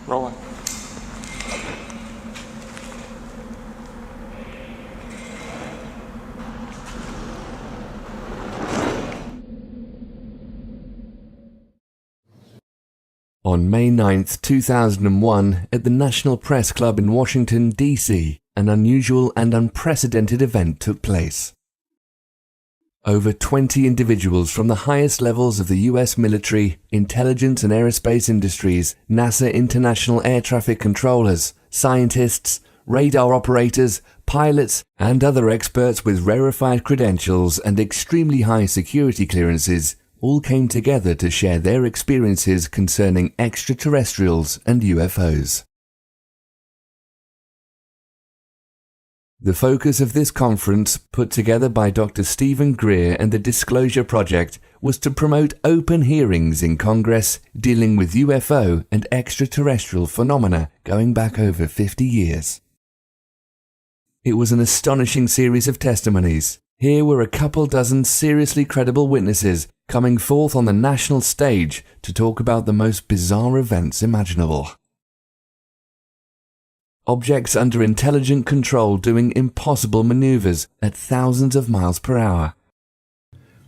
Rolling. On May 9, 2001, at the National Press Club in Washington, D.C., an unusual and unprecedented event took place. Over 20 individuals from the highest levels of the U.S. military, intelligence and aerospace industries, NASA international air traffic controllers, scientists, radar operators, pilots, and other experts with rarefied credentials and extremely high security clearances all came together to share their experiences concerning extraterrestrials and UFOs. The focus of this conference, put together by Dr. Stephen Greer and the Disclosure Project, was to promote open hearings in Congress dealing with UFO and extraterrestrial phenomena going back over 50 years. It was an astonishing series of testimonies. Here were a couple dozen seriously credible witnesses coming forth on the national stage to talk about the most bizarre events imaginable. Objects under intelligent control doing impossible maneuvers at thousands of miles per hour.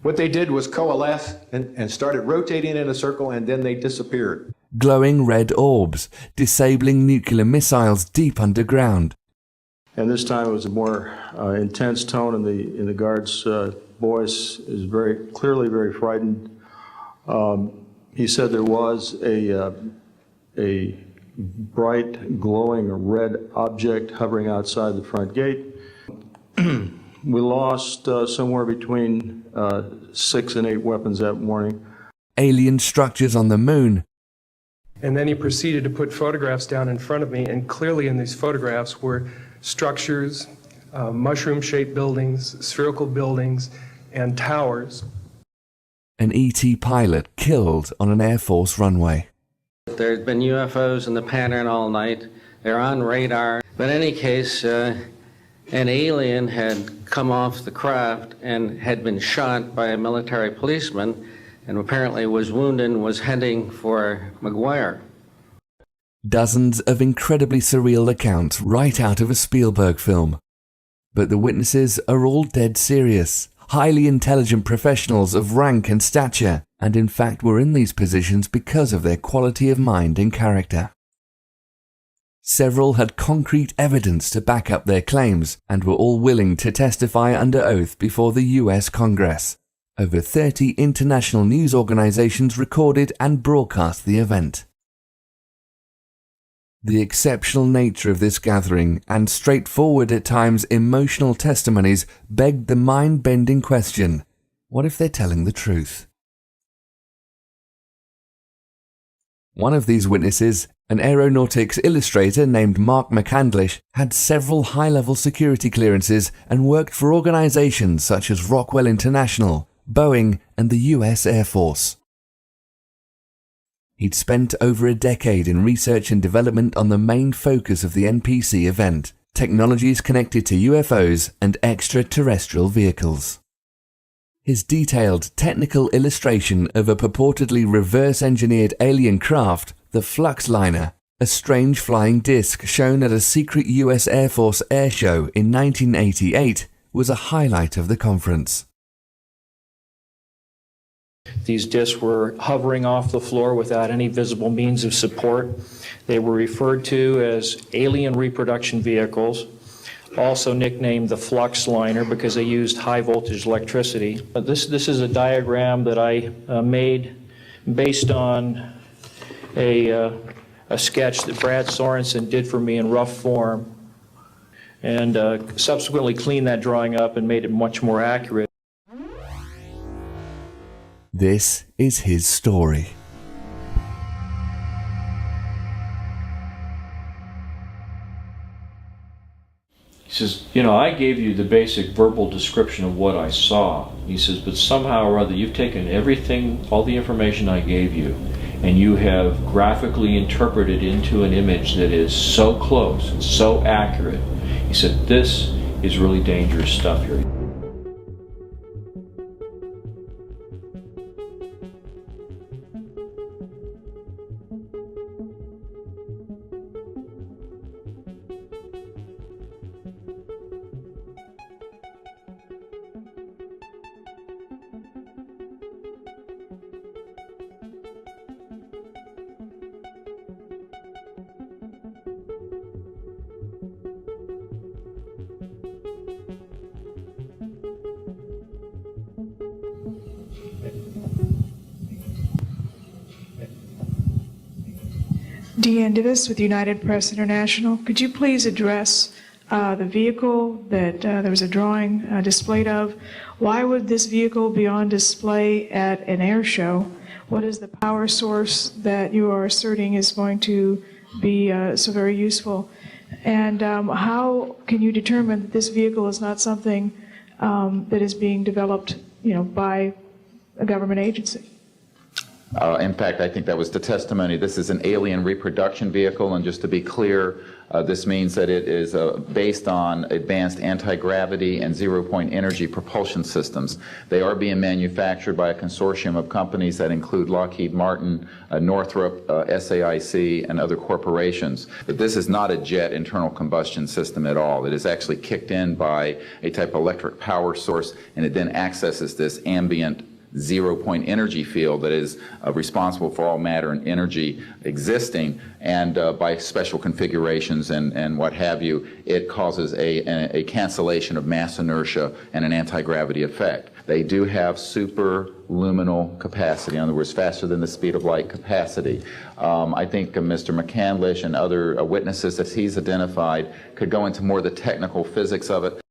What they did was coalesce and started rotating in a circle, and then they disappeared. Glowing red orbs, disabling nuclear missiles deep underground. And this time it was a more intense tone in the guard's voice. Is very clearly very frightened. He said there was a bright, glowing red object hovering outside the front gate. We lost somewhere between 6 and 8 weapons that morning. Alien structures on the moon. And then he proceeded to put photographs down in front of me, and clearly in these photographs were structures, mushroom-shaped buildings, spherical buildings, and towers. An ET pilot killed on an Air Force runway. There's been UFOs in the pattern all night. They're on radar. But in any case, an alien had come off the craft and had been shot by a military policeman and apparently was wounded and was heading for McGuire. Dozens of incredibly surreal accounts right out of a Spielberg film. But the witnesses are all dead serious, highly intelligent professionals of rank and stature, and in fact were in these positions because of their quality of mind and character. Several had concrete evidence to back up their claims and were all willing to testify under oath before the US Congress. Over 30 international news organizations recorded and broadcast the event. The exceptional nature of this gathering and straightforward at times emotional testimonies begged the mind-bending question, what if they're telling the truth? One of these witnesses, an aeronautics illustrator named Mark McCandlis, had several high-level security clearances and worked for organizations such as Rockwell International, Boeing, and the US Air Force. He'd spent over a decade in research and development on the main focus of the NPC event, technologies connected to UFOs and extraterrestrial vehicles. His detailed technical illustration of a purportedly reverse-engineered alien craft, the Fluxliner, a strange flying disc shown at a secret US Air Force air show in 1988, was a highlight of the conference. These discs were hovering off the floor without any visible means of support. They were referred to as alien reproduction vehicles, also nicknamed the Fluxliner because they used high voltage electricity. This is a diagram that I made based on a sketch that Brad Sorensen did for me in rough form, and subsequently cleaned that drawing up and made it much more accurate. This is his story. He says, you know, I gave you the basic verbal description of what I saw. He says, but somehow or other you've taken everything, all the information I gave you, and you have graphically interpreted into an image that is so close, so accurate. He said, this is really dangerous stuff here. Deanne Divis with United Press International. Could you please address the vehicle that there was a drawing displayed of? Why would this vehicle be on display at an air show? What is the power source that you are asserting is going to be so very useful? And how can you determine that this vehicle is not something that is being developed, by a government agency? In fact, I think that was the testimony. This is an alien reproduction vehicle, and just to be clear, this means that it is based on advanced anti-gravity and zero-point energy propulsion systems. They are being manufactured by a consortium of companies that include Lockheed Martin, Northrop, SAIC, and other corporations. But this is not a jet internal combustion system at all. It is actually kicked in by a type of electric power source, and it then accesses this ambient zero-point energy field that is responsible for all matter and energy existing, and by special configurations and what have you, it causes a cancellation of mass inertia and an anti-gravity effect. They do have superluminal capacity, in other words, faster than the speed of light capacity. I think Mr. McCandlis and other witnesses that he's identified could go into more of the technical physics of it.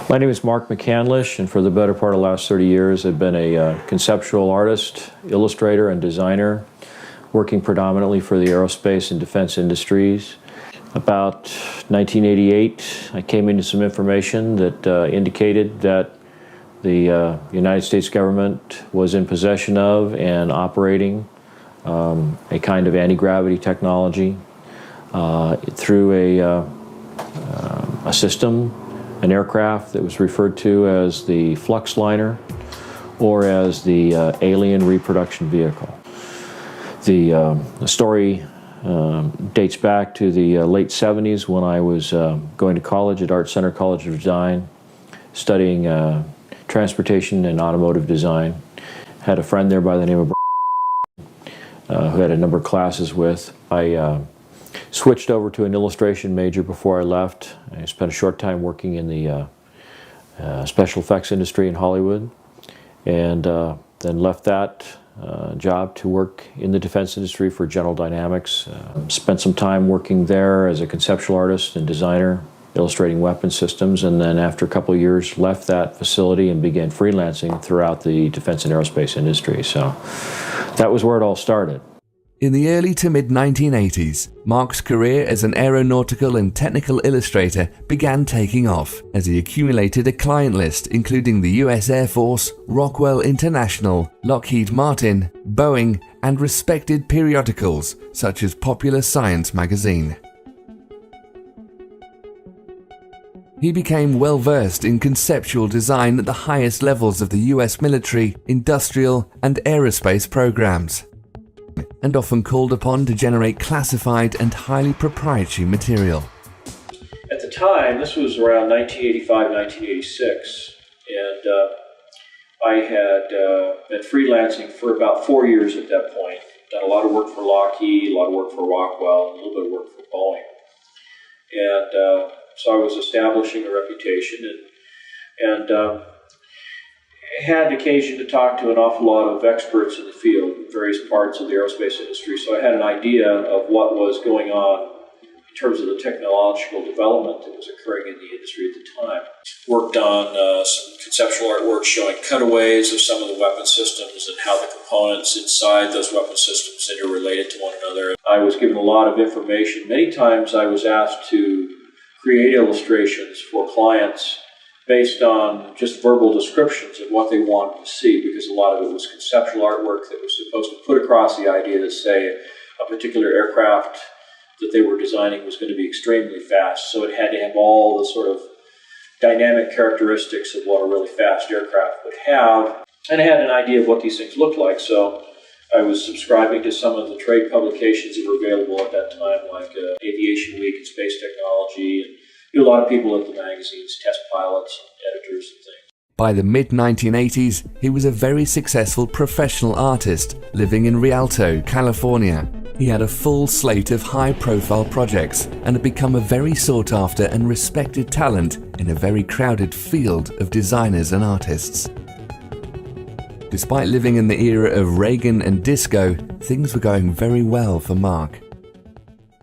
My name is Mark McCandlis, and for the better part of the last 30 years I've been a conceptual artist, illustrator, and designer, working predominantly for the aerospace and defense industries. About 1988, I came into some information that indicated that the United States government was in possession of and operating a kind of anti-gravity technology through a system, an aircraft that was referred to as the Fluxliner or as the alien reproduction vehicle. The story dates back to the late 70s when I was going to college at Art Center College of Design, studying transportation and automotive design. Had a friend there by the name of who had a number of classes with. I switched over to an illustration major before I left. I spent a short time working in the special effects industry in Hollywood, and then left that job to work in the defense industry for General Dynamics. Spent some time working there as a conceptual artist and designer, illustrating weapon systems, and then after a couple of years left that facility and began freelancing throughout the defense and aerospace industry. So that was where it all started. In the early to mid-1980s, Mark's career as an aeronautical and technical illustrator began taking off as he accumulated a client list including the US Air Force, Rockwell International, Lockheed Martin, Boeing, and respected periodicals such as Popular Science magazine. He became well-versed in conceptual design at the highest levels of the US military, industrial, and aerospace programs, and often called upon to generate classified and highly proprietary material. At the time, this was around 1985, 1986, and I had been freelancing for about 4 years at that point. Done a lot of work for Lockheed, a lot of work for Rockwell, a little bit of work for Boeing. And so I was establishing a reputation and had occasion to talk to an awful lot of experts in the field, various parts of the aerospace industry. So I had an idea of what was going on in terms of the technological development that was occurring in the industry at the time. Worked on some conceptual artwork showing cutaways of some of the weapon systems and how the components inside those weapon systems interrelated to one another. I was given a lot of information. Many times I was asked to create illustrations for clients based on just verbal descriptions of what they wanted to see, because a lot of it was conceptual artwork that was supposed to put across the idea that, say, a particular aircraft that they were designing was going to be extremely fast, so it had to have all the sort of dynamic characteristics of what a really fast aircraft would have, and I had an idea of what these things looked like, so I was subscribing to some of the trade publications that were available at that time, like Aviation Week and Space Technology, and a lot of people at the magazines, test pilots, editors, and things. By the mid-1980s, he was a very successful professional artist living in Rialto, California. He had a full slate of high-profile projects and had become a very sought-after and respected talent in a very crowded field of designers and artists. Despite living in the era of Reagan and disco, things were going very well for Mark.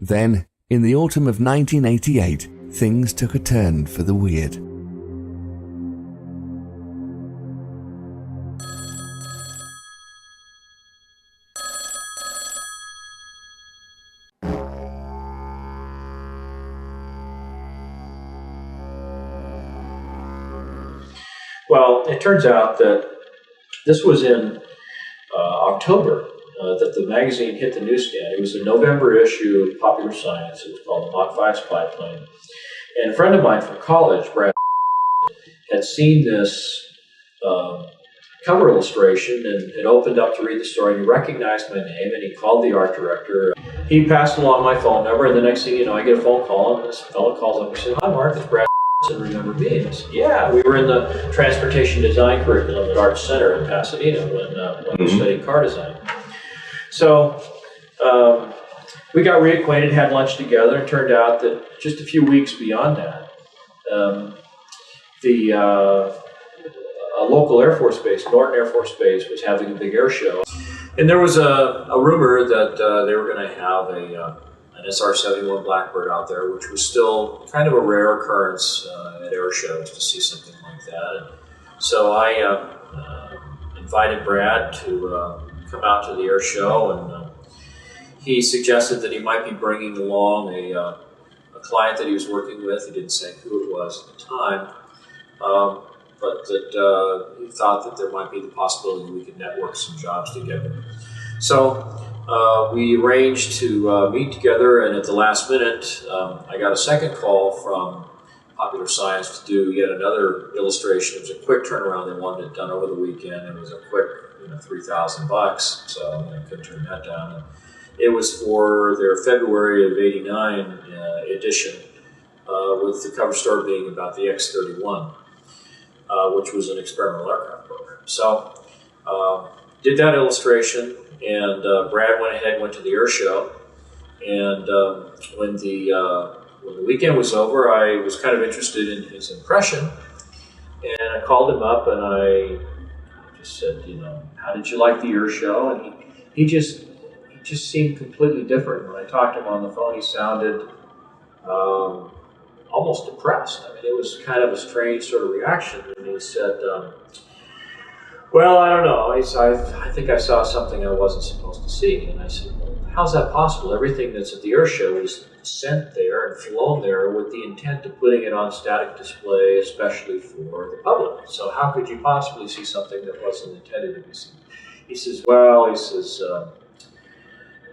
Then, in the autumn of 1988, things took a turn for the weird. Well, it turns out that this was in October that the magazine hit the newsstand. It was a November issue of Popular Science. It was called the Mach 5 Spy Plane. And a friend of mine from college, Brad, had seen this cover illustration and had opened up to read the story, and he recognized my name, and he called the art director. He passed along my phone number, and the next thing you know, I get a phone call, and this fellow calls up and said, "Hi, Mark, it's Brad. And remember me?" And I said, "Yeah, we were in the transportation design curriculum at Art Center in Pasadena when we studied car design." So we got reacquainted, had lunch together, and it turned out that just a few weeks beyond that, a local Air Force base, Norton Air Force Base, was having a big air show. And there was a rumor that they were going to have an SR-71 Blackbird out there, which was still kind of a rare occurrence at air shows to see something like that. And so I invited Brad to come out to the air show, and he suggested that he might be bringing along a client that he was working with. He didn't say who it was at the time, but that he thought that there might be the possibility we could network some jobs together. So we arranged to meet together, and at the last minute, I got a second call from Popular Science to do yet another illustration. It was a quick turnaround. They wanted it done over the weekend. It was a quick, $3,000, so I couldn't turn that down. And it was for their February of '89 edition, with the cover story being about the X-31, which was an experimental aircraft program. So did that illustration, and Brad went ahead and went to the air show. And when the weekend was over, I was kind of interested in his impression, and I called him up and I just said, "How did you like the air show?" And he just seemed completely different. When I talked to him on the phone, he sounded almost depressed. I mean, it was kind of a strange sort of reaction. And he said, "Well, I don't know. I think I saw something I wasn't supposed to see." And I said, "Well, how's that possible? Everything that's at the air show is sent there and flown there with the intent of putting it on static display, especially for the public. So how could you possibly see something that wasn't intended to be seen? He says, well, he says,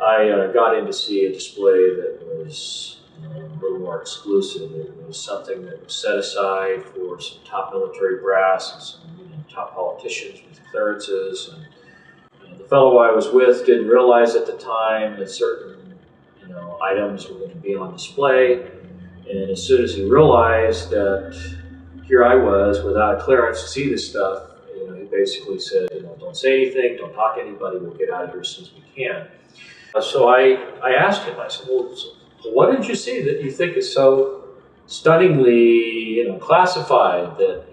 I got in to see a display that was a little more exclusive. It was something that was set aside for some top military brass and some top politicians with clearances. And the fellow I was with didn't realize at the time that certain items were going to be on display. And as soon as he realized that here I was without a clearance to see this stuff, he basically said, don't say anything, don't talk to anybody, we'll get out of here as soon as we can. So I asked him, I said, well, what did you see that you think is so stunningly, classified that,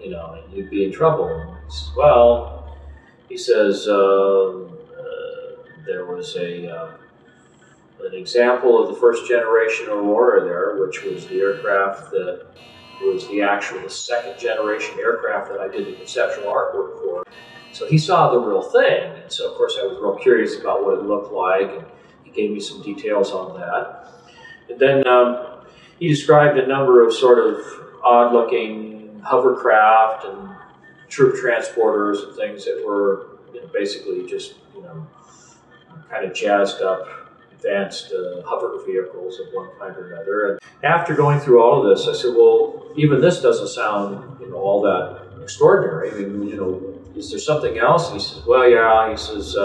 you'd be in trouble? And he says, well, he says, there was an example of the first generation Aurora there, which was the aircraft that was the second generation aircraft that I did the conceptual artwork for. So he saw the real thing, and so of course I was real curious about what it looked like, and he gave me some details on that. And then he described a number of sort of odd-looking hovercraft and troop transporters and things that were basically just kind of jazzed up advanced hover vehicles of one kind or another. And after going through all of this, I said, well, even this doesn't sound, all that extraordinary. I mean, is there something else? And he says, well, yeah. He says,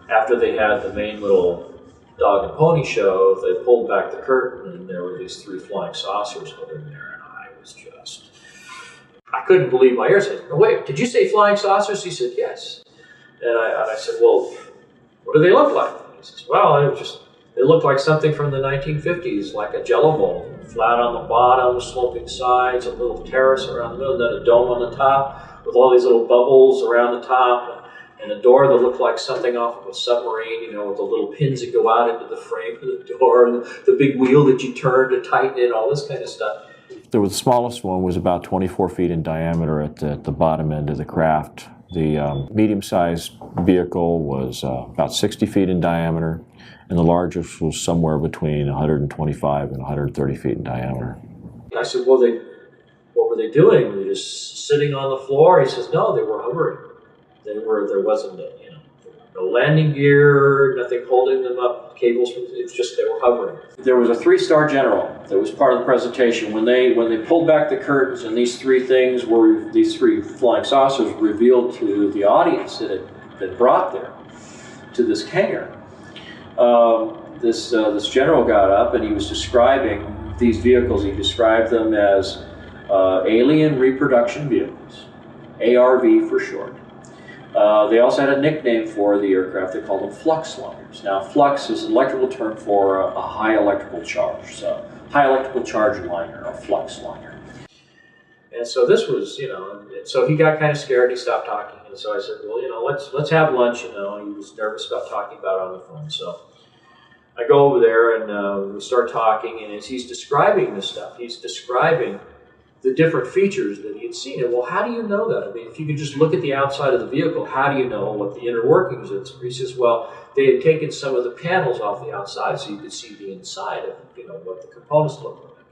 after they had the main little dog and pony show, they pulled back the curtain and there were these 3 flying saucers hovering there. And I couldn't believe my ears. I said, no, wait, did you say flying saucers? He said, yes. And I said, well, what do they look like? He says, well, it looked like something from the 1950s, like a jello bowl, flat on the bottom, sloping sides, a little terrace around the middle, and then a dome on the top with all these little bubbles around the top, and a door that looked like something off of a submarine, with the little pins that go out into the frame of the door, and the big wheel that you turn to tighten it, all this kind of stuff. The smallest one was about 24 feet in diameter at the bottom end of the craft. The medium-sized vehicle was about 60 feet in diameter, and the largest was somewhere between 125 and 130 feet in diameter. I said, well, what were they doing? Were they just sitting on the floor? He says, no, they were hovering. There wasn't no landing gear, nothing holding them up, cables, it's just they were hovering. There was a 3-star general that was part of the presentation. When they pulled back the curtains and these 3 flying saucers revealed to the audience that had been brought there to this hangar, this general got up and he was describing these vehicles. He described them as alien reproduction vehicles, ARV for short. They also had a nickname for the aircraft. They called them Fluxliners. Now, flux is an electrical term for a high electrical charge. So, high electrical charge liner, a Fluxliner. And so this was, so he got kind of scared. He stopped talking. And so I said, well, let's have lunch. He was nervous about talking about it on the phone. So I go over there and we start talking. And as he's describing this stuff, he's describing the different features that he had seen. And well, how do you know that? I mean, if you could just look at the outside of the vehicle, how do you know what the inner workings is? He says, well, they had taken some of the panels off the outside so you could see the inside of, what the components looked like.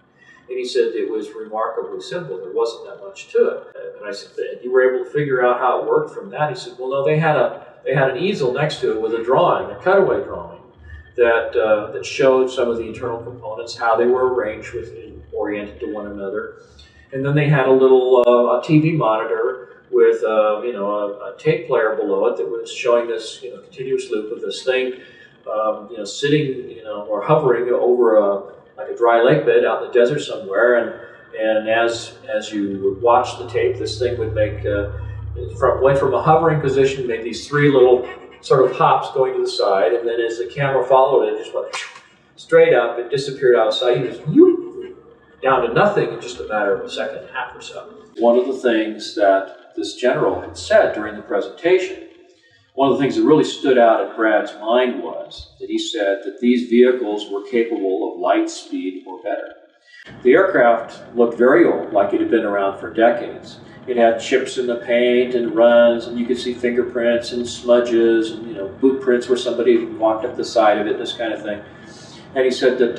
And he said it was remarkably simple. There wasn't that much to it. And I said, you were able to figure out how it worked from that? He said, well, no, they had an easel next to it with a drawing, a cutaway drawing, that showed some of the internal components, how they were arranged oriented to one another. And then they had a little a TV monitor with a tape player below it that was showing this continuous loop of this thing sitting or hovering over like a dry lake bed out in the desert somewhere. And as you would watch the tape, this thing would went from a hovering position, made these 3 little sort of hops going to the side, and then as the camera followed it, it just went straight up. It disappeared outside. It was down to nothing in just a matter of a second and a half or so. One of the things that this general had said during the presentation, one of the things that really stood out in Brad's mind was that he said that these vehicles were capable of light speed or better. The aircraft looked very old, like it had been around for decades, It had chips in the paint and runs, and you could see fingerprints and smudges and, you know, boot prints where somebody had walked up the side of it, this kind of thing. And he said that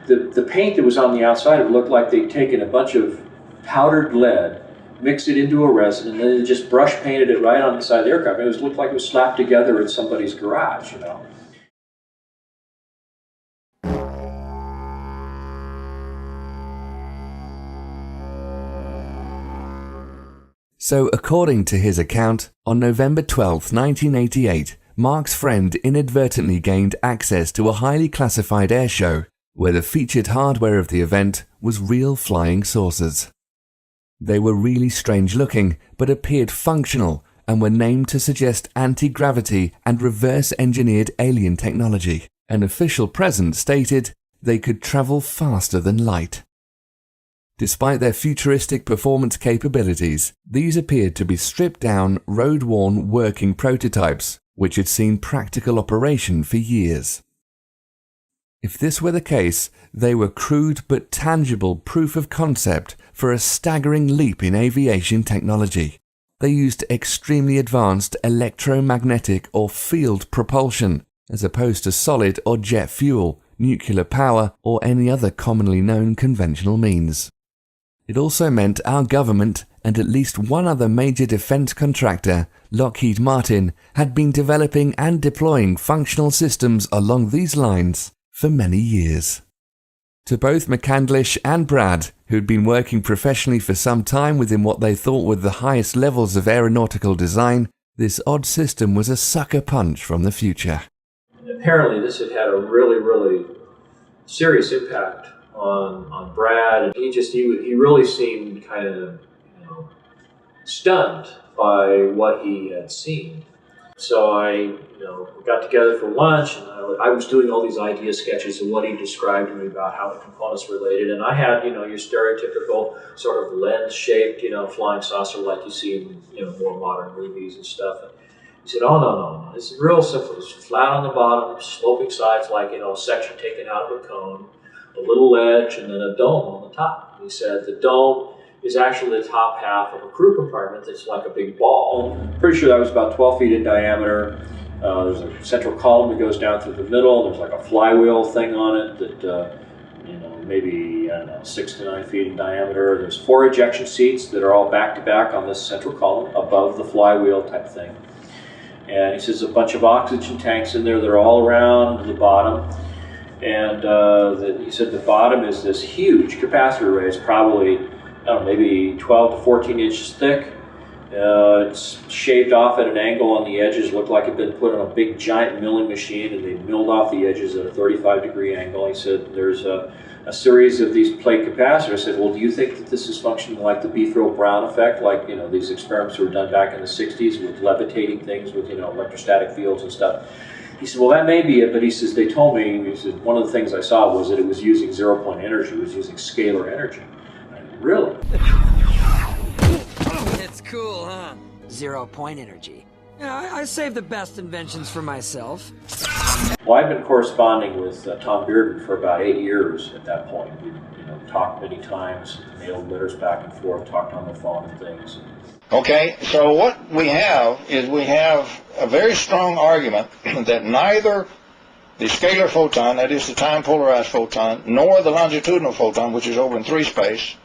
the paint that was on the outside, it looked like they'd taken a bunch of powdered lead, mixed it into a resin, and then just brush painted it right on the side of the aircraft. It looked like it was slapped together in somebody's garage, you know. So, according to his account, on November 12, 1988, Mark's friend inadvertently gained access to a highly classified airshow, where the featured hardware of the event was real flying saucers. They were really strange looking, but appeared functional, and were named to suggest anti-gravity and reverse-engineered alien technology. An official present stated they could travel faster than light. Despite their futuristic performance capabilities, these appeared to be stripped-down, road-worn working prototypes, which had seen practical operation for years. If this were the case, they were crude but tangible proof of concept for a staggering leap in aviation technology. They used extremely advanced electromagnetic or field propulsion, as opposed to solid or jet fuel, nuclear power, or any other commonly known conventional means. It also meant our government and at least one other major defense contractor, Lockheed Martin, had been developing and deploying functional systems along these lines for many years. To both McCandlis and Brad, who'd been working professionally for some time within what they thought were the highest levels of aeronautical design, this odd system was a sucker punch from the future. Apparently this had a really, really serious impact on Brad, and he really seemed kind of, you know, stunned by what he had seen. So we got together for lunch, and I was doing all these idea sketches of what he described to me about how the components related, and I had, you know, your stereotypical sort of lens-shaped, you know, flying saucer like you see in, you know, more modern movies and stuff. And he said, "Oh no, it's real simple. It's flat on the bottom, sloping sides like, you know, a section taken out of a cone, a little ledge, and then a dome on the top." He said the dome is actually the top half of a crew compartment that's like a big ball. Pretty sure that was about 12 feet in diameter. There's a central column that goes down through the middle. There's like a flywheel thing on it that, you know, maybe, I don't know, 6 to 9 feet in diameter. There's 4 ejection seats that are all back to back on this central column above the flywheel type thing. And he says a bunch of oxygen tanks in there. They're all around the bottom. And he said the bottom is this huge capacitor array. It's probably, I don't know, maybe 12 to 14 inches thick. It's shaved off at an angle on the edges, looked like it had been put on a big giant milling machine, and they milled off the edges at a 35-degree angle. He said there's a series of these plate capacitors. I said, well, do you think that this is functioning like the Beefrel-Brown effect, like, you know, these experiments were done back in the 60s with levitating things with, you know, electrostatic fields and stuff? He said, well, that may be it, but he says, they told me, he said, one of the things I saw was that it was using zero-point energy, it was using scalar energy. Really? It's cool, huh? 0-point energy. Yeah, I save the best inventions for myself. Well, I've been corresponding with Tom Bearden for about 8 years at that point. We, you know, talked many times, mailed letters back and forth, talked on the phone and things. Okay, so what we have is we have a very strong argument that neither the scalar photon, that is the time-polarized photon, nor the longitudinal photon, which is over in 3 space,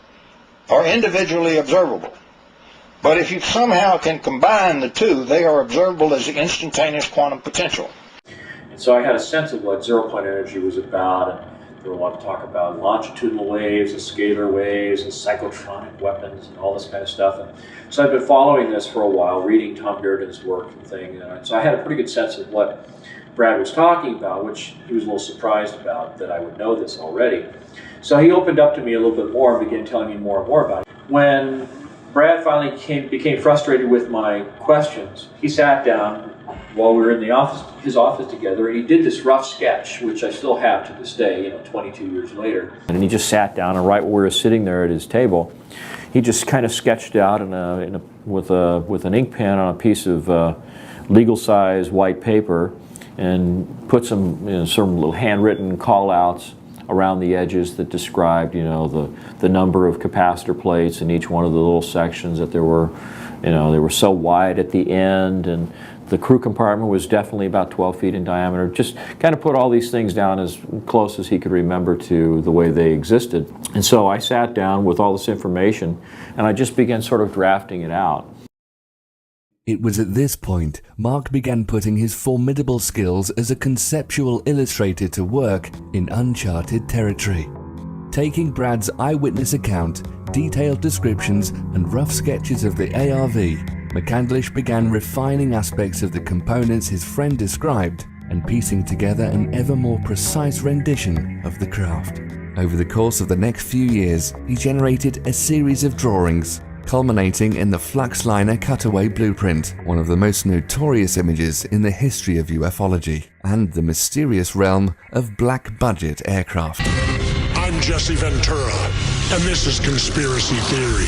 are individually observable. But if you somehow can combine the two, they are observable as the instantaneous quantum potential. And so I had a sense of what zero-point energy was about, and there were a lot of talk about longitudinal waves and scalar waves and cyclotronic weapons and all this kind of stuff. And so I've been following this for a while, reading Tom Bearden's work and things. And so I had a pretty good sense of what Brad was talking about, which he was a little surprised about, that I would know this already. So he opened up to me a little bit more and began telling me more and more about it. When Brad finally became frustrated with my questions, he sat down while we were in his office together, and he did this rough sketch, which I still have to this day, you know, 22 years later. And he just sat down, and right where we were sitting there at his table, he just kind of sketched out with an ink pen on a piece of legal-size white paper, and put some little handwritten call-outs around the edges that described, you know, the number of capacitor plates in each one of the little sections, that there were, you know, they were so wide at the end, and the crew compartment was definitely about 12 feet in diameter. Just kind of put all these things down as close as he could remember to the way they existed. And so I sat down with all this information, and I just began sort of drafting it out. It was at this point Mark began putting his formidable skills as a conceptual illustrator to work in uncharted territory. Taking Brad's eyewitness account, detailed descriptions, and rough sketches of the ARV, McCandlis began refining aspects of the components his friend described and piecing together an ever more precise rendition of the craft. Over the course of the next few years, he generated a series of drawings, culminating in the Fluxliner cutaway blueprint, one of the most notorious images in the history of ufology, and the mysterious realm of black-budget aircraft. I'm Jesse Ventura, and this is Conspiracy Theory.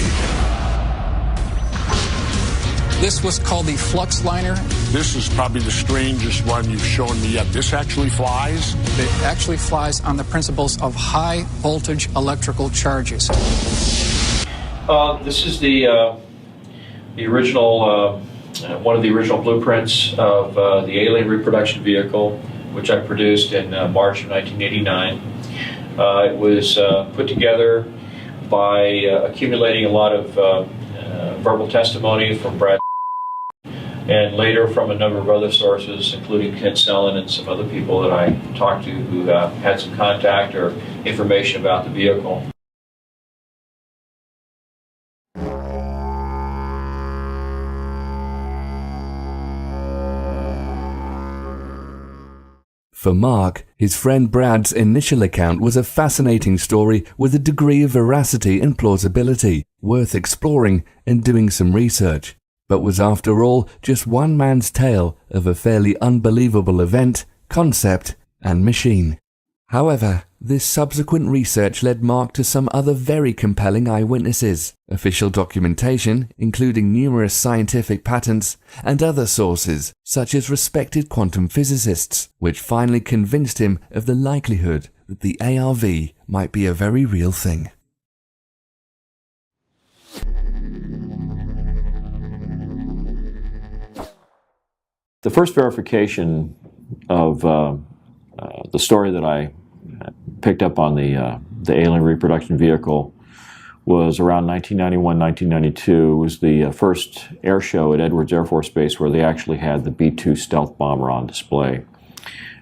This was called the Fluxliner. This is probably the strangest one you've shown me yet. This actually flies? It actually flies on the principles of high voltage electrical charges. This is the original, one of the original blueprints of the alien reproduction vehicle, which I produced in March of 1989. It was put together by accumulating a lot of verbal testimony from Brad and later from a number of other sources, including Ken Sellen and some other people that I talked to who had some contact or information about the vehicle. For Mark, his friend Brad's initial account was a fascinating story with a degree of veracity and plausibility, worth exploring and doing some research, but was after all just one man's tale of a fairly unbelievable event, concept, and machine. However, this subsequent research led Mark to some other very compelling eyewitnesses, official documentation, including numerous scientific patents, and other sources, such as respected quantum physicists, which finally convinced him of the likelihood that the ARV might be a very real thing. The first verification of the story that I picked up on the alien reproduction vehicle was around 1991, 1992. It was the first air show at Edwards Air Force Base where they actually had the B-2 stealth bomber on display.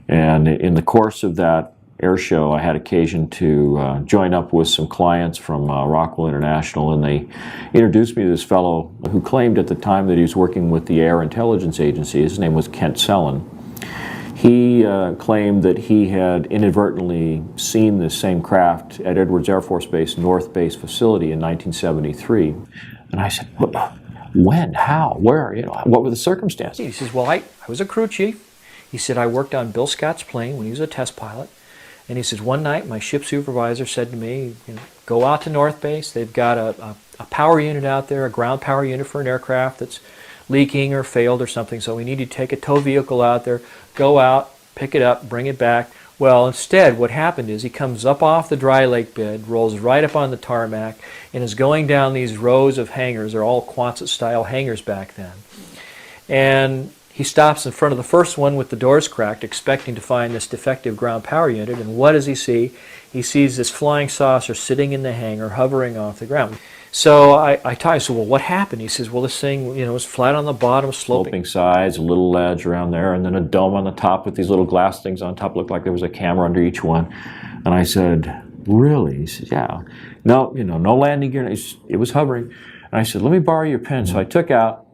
And in the course of that air show, I had occasion to join up with some clients from Rockwell International, and they introduced me to this fellow who claimed at the time that he was working with the Air Intelligence Agency. His name was Kent Sellen. He claimed that he had inadvertently seen this same craft at Edwards Air Force Base North Base facility in 1973. And I said, when, how, where, you know, what were the circumstances? He says, well, I was a crew chief. He said, I worked on Bill Scott's plane when he was a test pilot. And he says, one night my ship supervisor said to me, you know, go out to North Base. They've got a power unit out there, a ground power unit for an aircraft that's leaking or failed or something, so we need to take a tow vehicle out there, go out, pick it up, bring it back. Well, instead, what happened is he comes up off the dry lake bed, rolls right up on the tarmac, and is going down these rows of hangars. They're all Quonset-style hangars back then. And he stops in front of the first one with the doors cracked, expecting to find this defective ground power unit, and what does he see? He sees this flying saucer sitting in the hangar, hovering off the ground. So I said, well, what happened? He says, well, this thing, you know, was flat on the bottom, sloping sides, a little ledge around there, and then a dome on the top with these little glass things on top. Looked like there was a camera under each one. And I said, really? He said, yeah. No, you know, no landing gear. It was hovering. And I said, let me borrow your pen. So I took out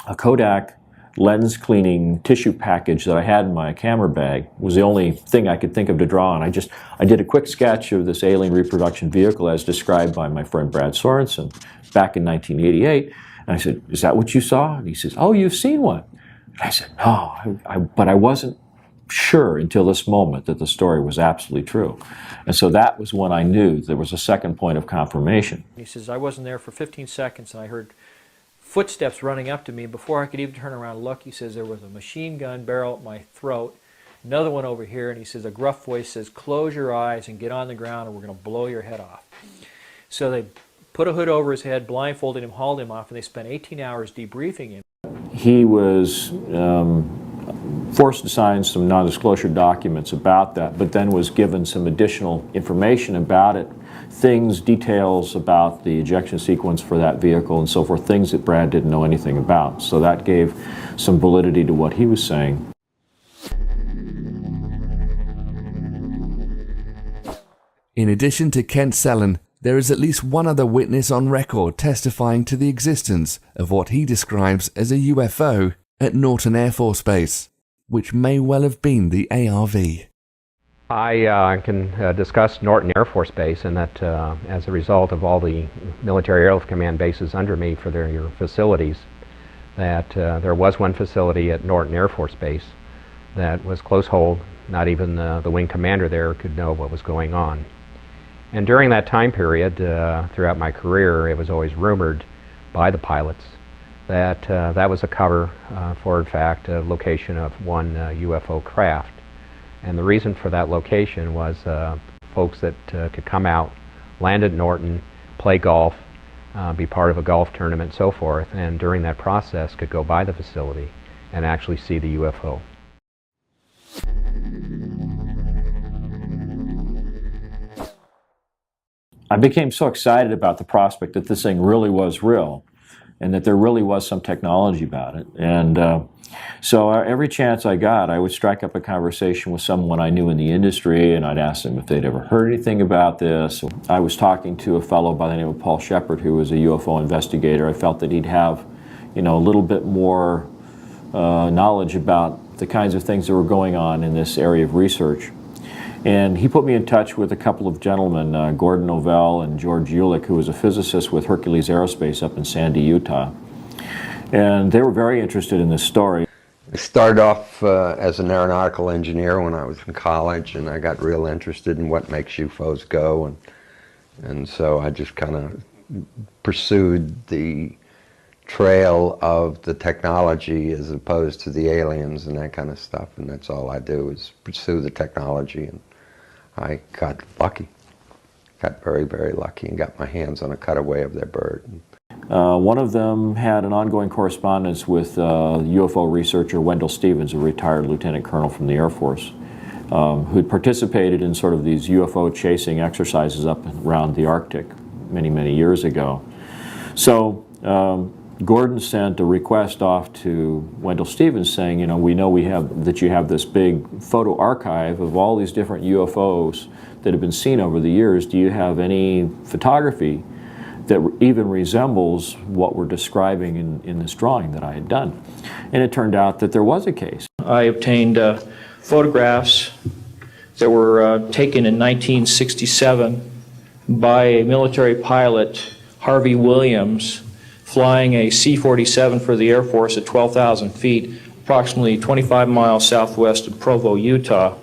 a Kodak lens cleaning tissue package that I had in my camera bag. It was the only thing I could think of to draw on. I did a quick sketch of this alien reproduction vehicle as described by my friend Brad Sorensen back in 1988. And I said, is that what you saw? And he says, oh, you've seen one. And I said, no, but I wasn't sure until this moment that the story was absolutely true. And so that was when I knew there was a second point of confirmation. He says, I wasn't there for 15 seconds and I heard footsteps running up to me. Before I could even turn around and look, he says there was a machine gun barrel at my throat, Another one over here, and he says, a gruff voice says, close your eyes and get on the ground or we're going to blow your head off. So they put a hood over his head, blindfolded him, hauled him off, and they spent 18 hours debriefing him. He was forced to sign some non-disclosure documents about that, but then was given some additional information about it, things, details about the ejection sequence for that vehicle and so forth, things that Brad didn't know anything about. So that gave some validity to what he was saying. In addition to Kent Sellen, there is at least one other witness on record testifying to the existence of what he describes as a UFO at Norton Air Force Base, which may well have been the ARV. I can discuss Norton Air Force Base, and that as a result of all the military airlift command bases under me for their facilities, that there was one facility at Norton Air Force Base that was close hold. Not even the wing commander there could know what was going on. And during that time period, throughout my career, it was always rumored by the pilots that that was a cover for, in fact, a location of one UFO craft. And the reason for that location was folks that could come out, land at Norton, play golf, be part of a golf tournament, and so forth, and during that process could go by the facility and actually see the UFO. I became so excited about the prospect that this thing really was real and that there really was some technology about it. And so every chance I got, I would strike up a conversation with someone I knew in the industry, and I'd ask them if they'd ever heard anything about this. I was talking to a fellow by the name of Paul Shepard, who was a UFO investigator. I felt that he'd have, a little bit more knowledge about the kinds of things that were going on in this area of research. And he put me in touch with a couple of gentlemen, Gordon Novell and George Ulick, who was a physicist with Hercules Aerospace up in Sandy, Utah. And they were very interested in this story. I started off as an aeronautical engineer when I was in college, and I got real interested in what makes UFOs go. And so I just kind of pursued the trail of the technology as opposed to the aliens and that kind of stuff. And that's all I do, is pursue the technology. And I got lucky, got very, very lucky, and got my hands on a cutaway of their bird. One of them had an ongoing correspondence with UFO researcher Wendell Stevens, a retired lieutenant colonel from the Air Force, who'd participated in sort of these UFO chasing exercises up around the Arctic many, many years ago. So Gordon sent a request off to Wendell Stevens saying, we know that you have this big photo archive of all these different UFOs that have been seen over the years. Do you have any photography that even resembles what we're describing in this drawing that I had done? And it turned out that there was a case. I obtained photographs that were taken in 1967 by a military pilot, Harvey Williams, flying a C-47 for the Air Force at 12,000 feet, approximately 25 miles southwest of Provo, Utah.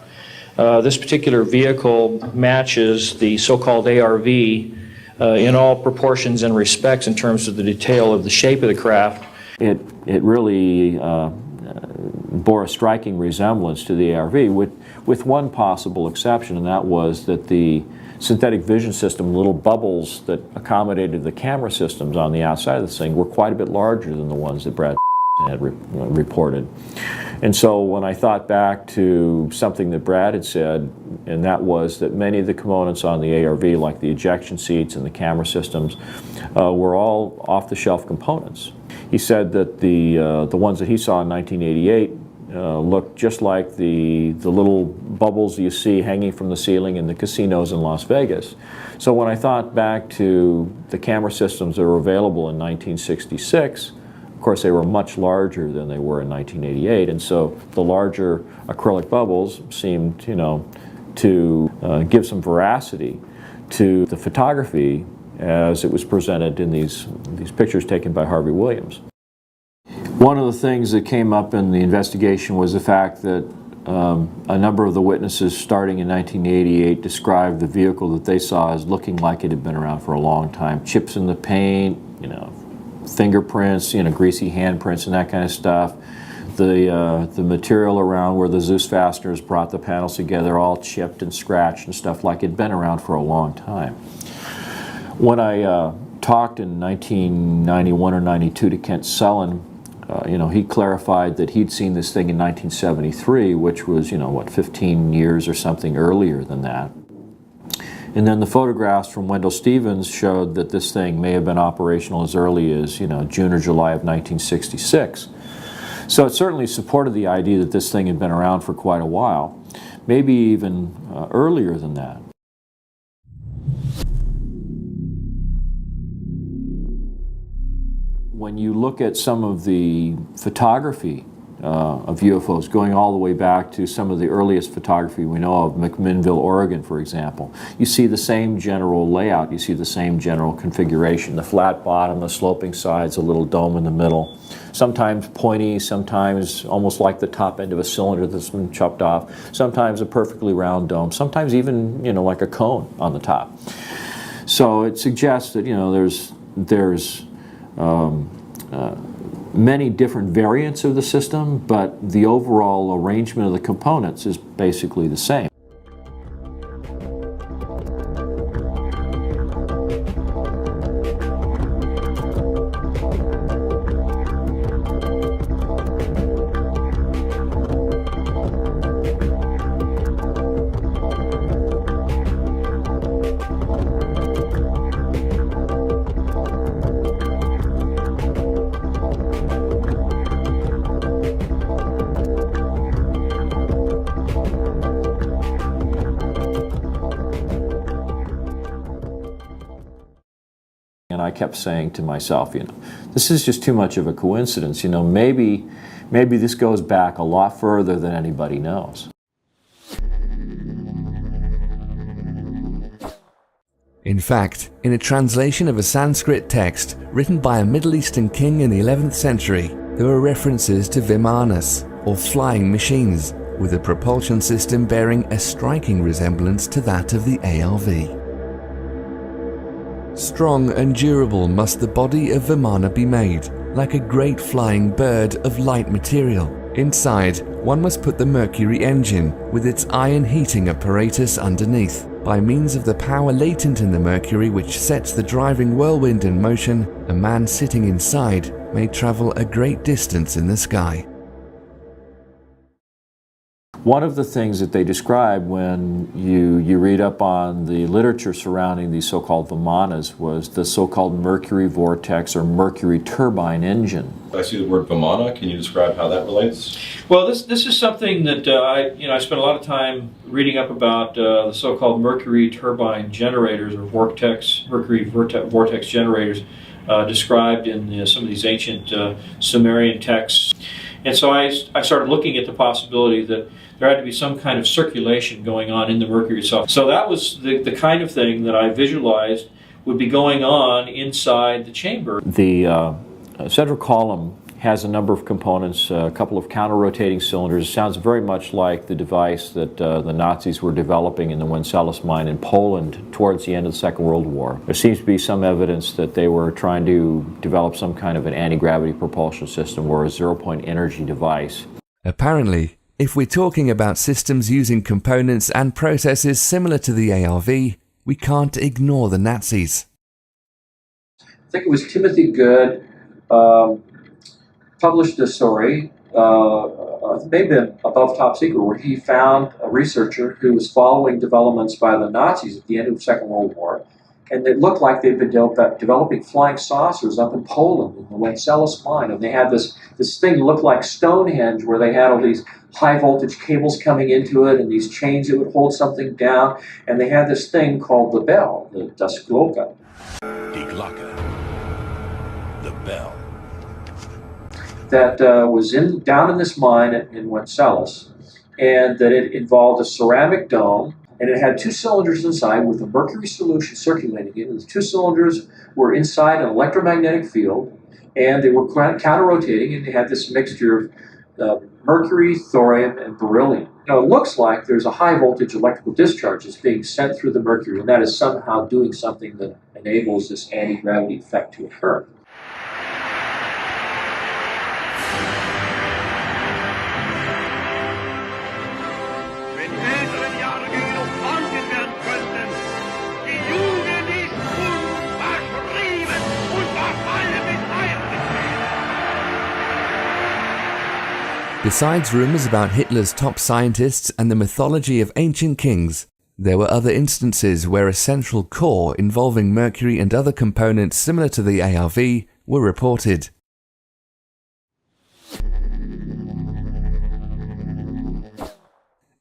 This particular vehicle matches the so-called ARV in all proportions and respects in terms of the detail of the shape of the craft. It really bore a striking resemblance to the ARV, with one possible exception, and that was that the synthetic vision system, little bubbles that accommodated the camera systems on the outside of this thing, were quite a bit larger than the ones that Brad had reported. And so when I thought back to something that Brad had said, and that was that many of the components on the ARV, like the ejection seats and the camera systems, were all off-the-shelf components. He said that the ones that he saw in 1988 looked just like the little bubbles you see hanging from the ceiling in the casinos in Las Vegas. So when I thought back to the camera systems that were available in 1966, of course they were much larger than they were in 1988, and so the larger acrylic bubbles seemed, to give some veracity to the photography as it was presented in these pictures taken by Harvey Williams. One of the things that came up in the investigation was the fact that a number of the witnesses starting in 1988 described the vehicle that they saw as looking like it had been around for a long time. Chips in the paint, fingerprints, greasy handprints and that kind of stuff. the material around where the Zeus fasteners brought the panels together, all chipped and scratched and stuff like it had been around for a long time. When I talked in 1991 or 92 to Kent Sullen, he clarified that he'd seen this thing in 1973, which was, 15 years or something earlier than that. And then the photographs from Wendell Stevens showed that this thing may have been operational as early as, June or July of 1966. So it certainly supported the idea that this thing had been around for quite a while, maybe even earlier than that. When you look at some of the photography of UFOs, going all the way back to some of the earliest photography we know of, McMinnville, Oregon, for example, you see the same general layout, you see the same general configuration, the flat bottom, the sloping sides, a little dome in the middle, sometimes pointy, sometimes almost like the top end of a cylinder that's been chopped off, sometimes a perfectly round dome, sometimes even, like a cone on the top. So it suggests that, there's many different variants of the system, but the overall arrangement of the components is basically the same. And I kept saying to myself, this is just too much of a coincidence. Maybe this goes back a lot further than anybody knows. In fact, in a translation of a Sanskrit text written by a Middle Eastern king in the 11th century, there were references to vimanas, or flying machines, with a propulsion system bearing a striking resemblance to that of the ARV. Strong and durable must the body of Vimana be made, like a great flying bird of light material. Inside, one must put the Mercury engine, with its iron heating apparatus underneath. By means of the power latent in the Mercury which sets the driving whirlwind in motion, a man sitting inside may travel a great distance in the sky. One of the things that they describe when you read up on the literature surrounding these so-called Vimanas was the so-called Mercury vortex or Mercury turbine engine. I see the word Vimana. Can you describe how that relates? Well, this is something that I spent a lot of time reading up about the so-called Mercury turbine generators or Mercury vortex generators described in some of these ancient Sumerian texts. And so I started looking at the possibility that there had to be some kind of circulation going on in the Mercury itself. So that was the kind of thing that I visualized would be going on inside the chamber. The central column has a number of components, a couple of counter-rotating cylinders. It sounds very much like the device that the Nazis were developing in the Wenceslas mine in Poland towards the end of the Second World War. There seems to be some evidence that they were trying to develop some kind of an anti-gravity propulsion system or a zero-point energy device. Apparently, if we're talking about systems using components and processes similar to the ARV, we can't ignore the Nazis. I think it was Timothy Good published a story, maybe above top secret, where he found a researcher who was following developments by the Nazis at the end of the Second World War, and it looked like they'd been developing flying saucers up in Poland in the Wenceslas mine, and they had this thing that looked like Stonehenge, where they had all these high voltage cables coming into it and these chains that would hold something down, and they had this thing called the bell, the Das Glocke. Die Glocke. The bell. That was down in this mine in Wenceslas, and that it involved a ceramic dome, and it had two cylinders inside with a mercury solution circulating in it. And the two cylinders were inside an electromagnetic field, and they were counter-rotating, and they had this mixture of mercury, thorium, and beryllium. Now, it looks like there's a high-voltage electrical discharge that's being sent through the mercury, and that is somehow doing something that enables this anti-gravity effect to occur. Besides rumors about Hitler's top scientists and the mythology of ancient kings, there were other instances where a central core involving mercury and other components similar to the ARV were reported.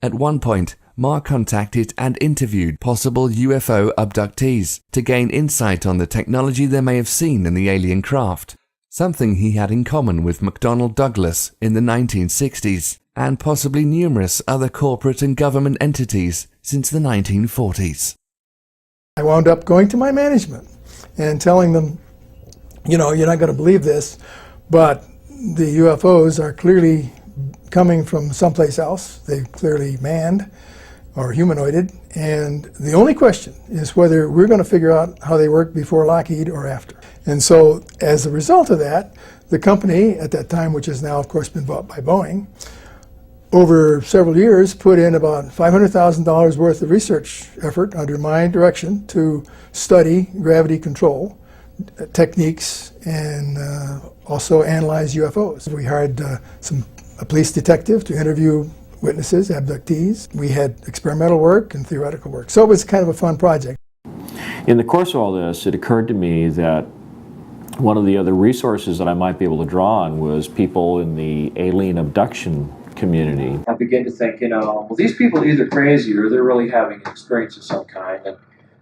At one point, Mark contacted and interviewed possible UFO abductees to gain insight on the technology they may have seen in the alien craft, something he had in common with McDonnell Douglas in the 1960s and possibly numerous other corporate and government entities since the 1940s. I wound up going to my management and telling them, you know, you're not going to believe this, but the UFOs are clearly coming from someplace else. They're clearly manned or humanoided, and the only question is whether we're going to figure out how they work before Lockheed or after. And so as a result of that, the company at that time, which has now of course been bought by Boeing, over several years put in about $500,000 worth of research effort under my direction to study gravity control techniques and also analyze UFOs. We hired a police detective to interview witnesses, abductees. We had experimental work and theoretical work. So it was kind of a fun project. In the course of all this, it occurred to me that one of the other resources that I might be able to draw on was people in the alien abduction community. I began to think, well, these people are either crazy or they're really having an experience of some kind.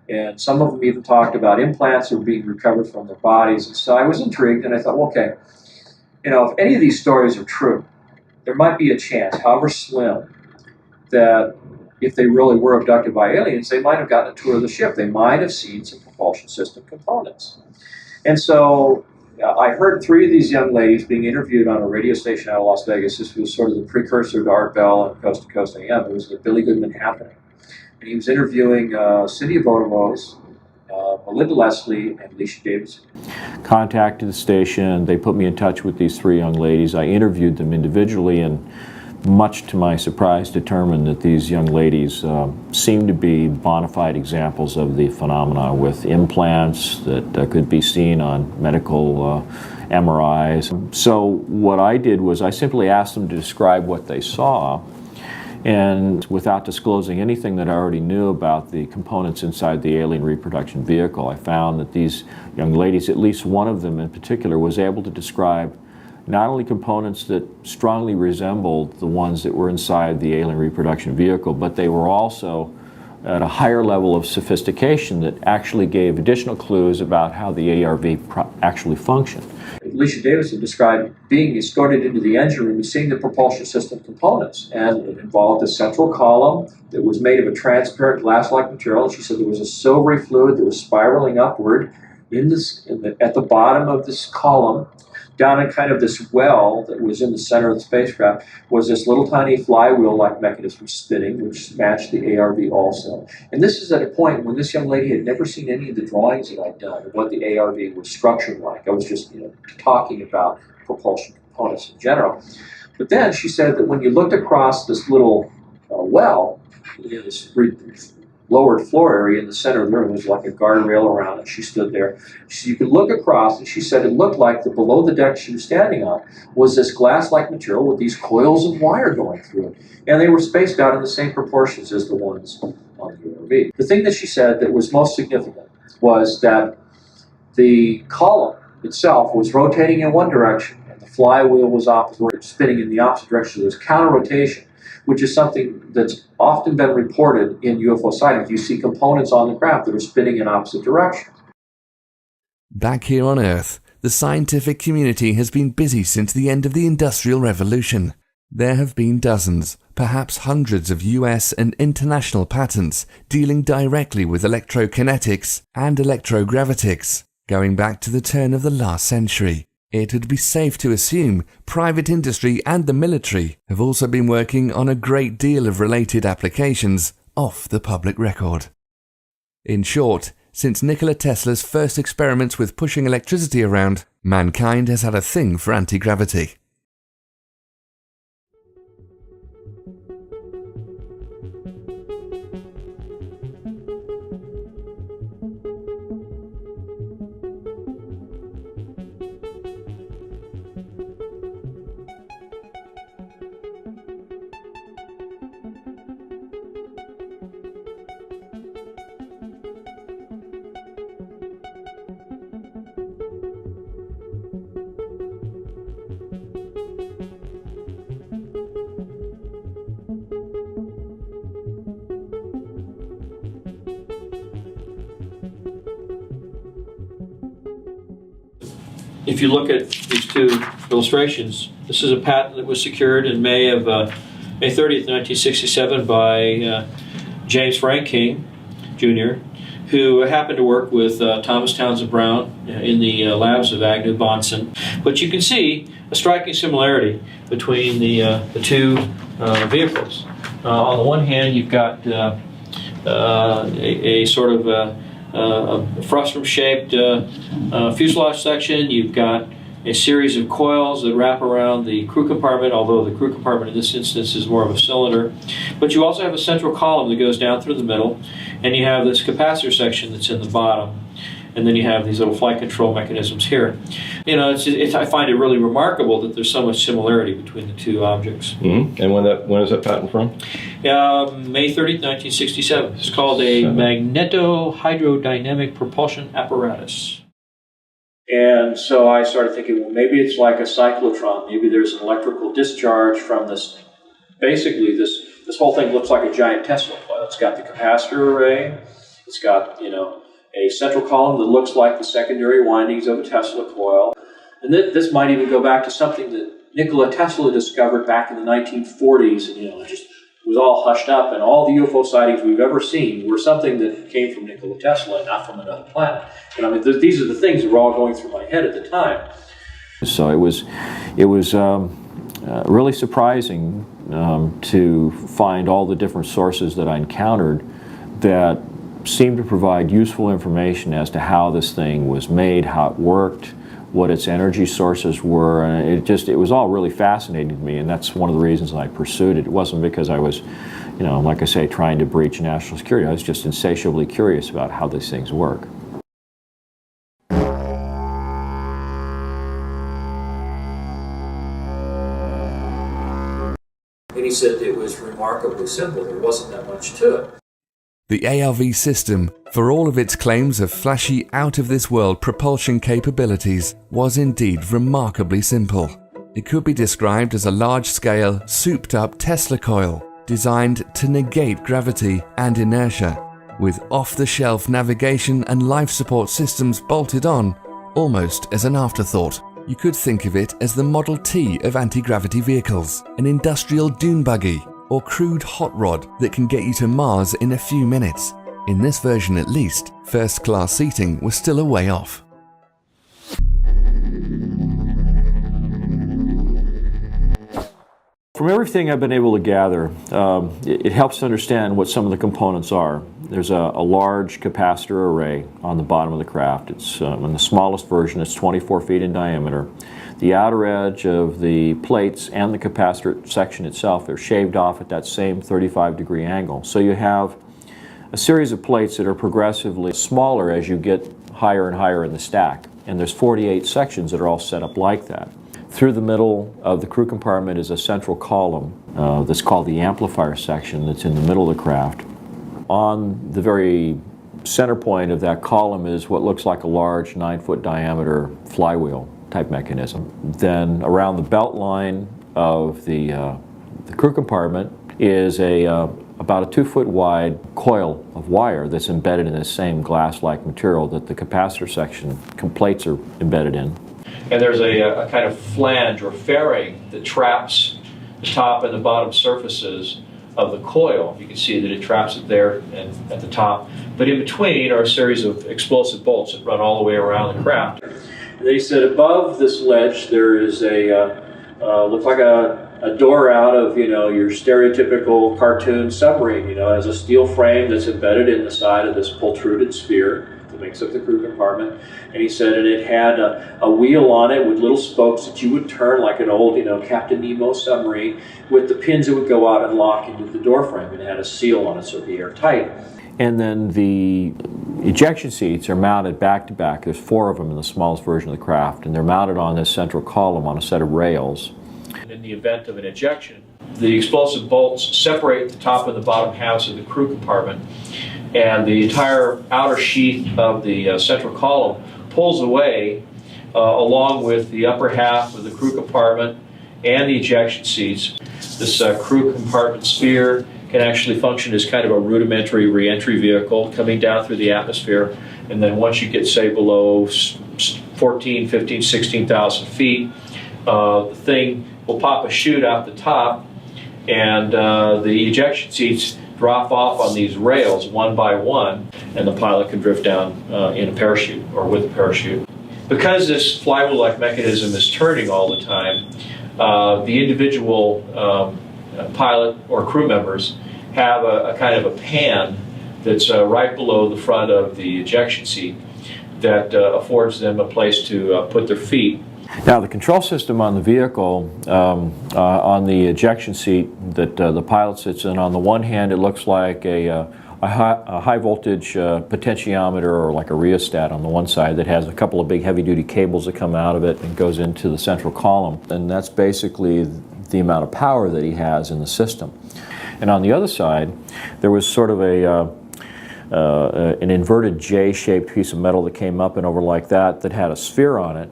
And some of them even talked about implants that were being recovered from their bodies. And so I was intrigued, and I thought, well, okay, if any of these stories are true, there might be a chance, however slim, that if they really were abducted by aliens, they might have gotten a tour of the ship. They might have seen some propulsion system components. And so I heard three of these young ladies being interviewed on a radio station out of Las Vegas. This was sort of the precursor to Art Bell and Coast to Coast AM. It was the Billy Goodman Happening. And he was interviewing Cindy Vodovos, Melinda Leslie, and Alicia Davidson. Contacted the station, they put me in touch with these three young ladies. I interviewed them individually and much to my surprise determined that these young ladies seemed to be bona fide examples of the phenomena with implants that could be seen on medical MRIs. So what I did was I simply asked them to describe what they saw, and without disclosing anything that I already knew about the components inside the alien reproduction vehicle, I found that these young ladies, at least one of them in particular, was able to describe not only components that strongly resembled the ones that were inside the alien reproduction vehicle, but they were also at a higher level of sophistication that actually gave additional clues about how the ARV actually functioned. Alicia Davidson described being escorted into the engine room and seeing the propulsion system components. And it involved a central column that was made of a transparent glass-like material. She said there was a silvery fluid that was spiraling upward at the bottom of this column. Down in kind of this well that was in the center of the spacecraft was this little tiny flywheel-like mechanism spinning, which matched the ARV also. And this is at a point when this young lady had never seen any of the drawings that I'd done of what the ARV was structured like. I was just talking about propulsion components in general. But then she said that when you looked across this little well, this lowered floor area in the center of the room, was like a guardrail around it. She stood there. So you could look across, and she said it looked like below the deck she was standing on was this glass-like material with these coils of wire going through it. And they were spaced out in the same proportions as the ones on the ARV. The thing that she said that was most significant was that the column itself was rotating in one direction, and the flywheel was spinning in the opposite direction. There was counter-rotation, which is something that's often been reported in UFO sightings. You see components on the craft that are spinning in opposite directions. Back here on Earth, the scientific community has been busy since the end of the Industrial Revolution. There have been dozens, perhaps hundreds of US and international patents dealing directly with electrokinetics and electrogravitics, going back to the turn of the last century. It would be safe to assume private industry and the military have also been working on a great deal of related applications off the public record. In short, since Nikola Tesla's first experiments with pushing electricity around, mankind has had a thing for anti-gravity. if you look at these two illustrations, this is a patent that was secured in May 30th, 1967 by James Frank King, Jr., who happened to work with Thomas Townsend Brown in the labs of Agnew Bonson. But you can see a striking similarity between the two vehicles. On the one hand, you've got a sort of a frustrum-shaped fuselage section. You've got a series of coils that wrap around the crew compartment, although the crew compartment in this instance is more of a cylinder. But you also have a central column that goes down through the middle, and you have this capacitor section that's in the bottom. And then you have these little flight control mechanisms here. You know, I find it really remarkable that there's so much similarity between the two objects. Mm-hmm. And when is that patent from? May 30th, 1967. It's called a magneto-hydrodynamic propulsion apparatus. And so I started thinking, well, maybe it's like a cyclotron. Maybe there's an electrical discharge from this. Basically, this whole thing looks like a giant Tesla coil. It's got the capacitor array. It's got, you know, a central column that looks like the secondary windings of a Tesla coil. And this might even go back to something that Nikola Tesla discovered back in the 1940s, and, you know, it just was all hushed up, and all the UFO sightings we've ever seen were something that came from Nikola Tesla and not from another planet. And I mean, these are the things that were all going through my head at the time. So it was really surprising to find all the different sources that I encountered that seemed to provide useful information as to how this thing was made, how it worked, what its energy sources were, and it was all really fascinating to me, and that's one of the reasons I pursued it. It wasn't because I was, you know, like I say, trying to breach national security. I was just insatiably curious about how these things work. And he said it was remarkably simple. There wasn't that much to it. The ARV system, for all of its claims of flashy, out-of-this-world propulsion capabilities, was indeed remarkably simple. It could be described as a large-scale, souped-up Tesla coil, designed to negate gravity and inertia, with off-the-shelf navigation and life support systems bolted on, almost as an afterthought. You could think of it as the Model T of anti-gravity vehicles, an industrial dune buggy, or crude hot rod that can get you to Mars in a few minutes. In this version at least, first-class seating was still a way off. From everything I've been able to gather, it helps to understand what some of the components are. There's a large capacitor array on the bottom of the craft. It's in the smallest version, it's 24 feet in diameter. The outer edge of the plates and the capacitor section itself are shaved off at that same 35-degree angle. So you have a series of plates that are progressively smaller as you get higher and higher in the stack. And there's 48 sections that are all set up like that. Through the middle of the crew compartment is a central column that's called the amplifier section that's in the middle of the craft. On the very center point of that column is what looks like a large 9-foot diameter flywheel type mechanism. Then around the belt line of the crew compartment is about a 2-foot wide coil of wire that's embedded in the same glass-like material that the capacitor section plates are embedded in. And there's a kind of flange or fairing that traps the top and the bottom surfaces of the coil. You can see that it traps it there and at the top. But in between are a series of explosive bolts that run all the way around the craft. They said above this ledge there is looks like a door out of, you know, your stereotypical cartoon submarine. You know, it has a steel frame that's embedded in the side of this protruded sphere that makes up the crew compartment. And he said, and it had a wheel on it with little spokes that you would turn like an old, you know, Captain Nemo submarine, with the pins that would go out and lock into the door frame, and it had a seal on it so it'd be airtight. And then the ejection seats are mounted back to back. There's 4 of them in the smallest version of the craft, and they're mounted on this central column on a set of rails. And in the event of an ejection, the explosive bolts separate the top and the bottom halves of the crew compartment, and the entire outer sheath of the central column pulls away along with the upper half of the crew compartment and the ejection seats. This crew compartment sphere can actually function as kind of a rudimentary re-entry vehicle coming down through the atmosphere, and then once you get, say, below 4 14, 15, 16,000 feet. The thing will pop a chute out the top, and the ejection seats drop off on these rails one by one, and the pilot can drift down in a parachute or with a parachute. Because this flywheel-like mechanism is turning all the time, the individual pilot or crew members have a kind of a pan that's right below the front of the ejection seat that affords them a place to put their feet. Now, the control system on the vehicle, on the ejection seat that the pilot sits in, on the one hand it looks like a high voltage potentiometer, or like a rheostat on the one side, that has a couple of big heavy duty cables that come out of it and goes into the central column. And that's basically the amount of power that he has in the system. And on the other side, there was sort of an inverted J-shaped piece of metal that came up and over like that had a sphere on it.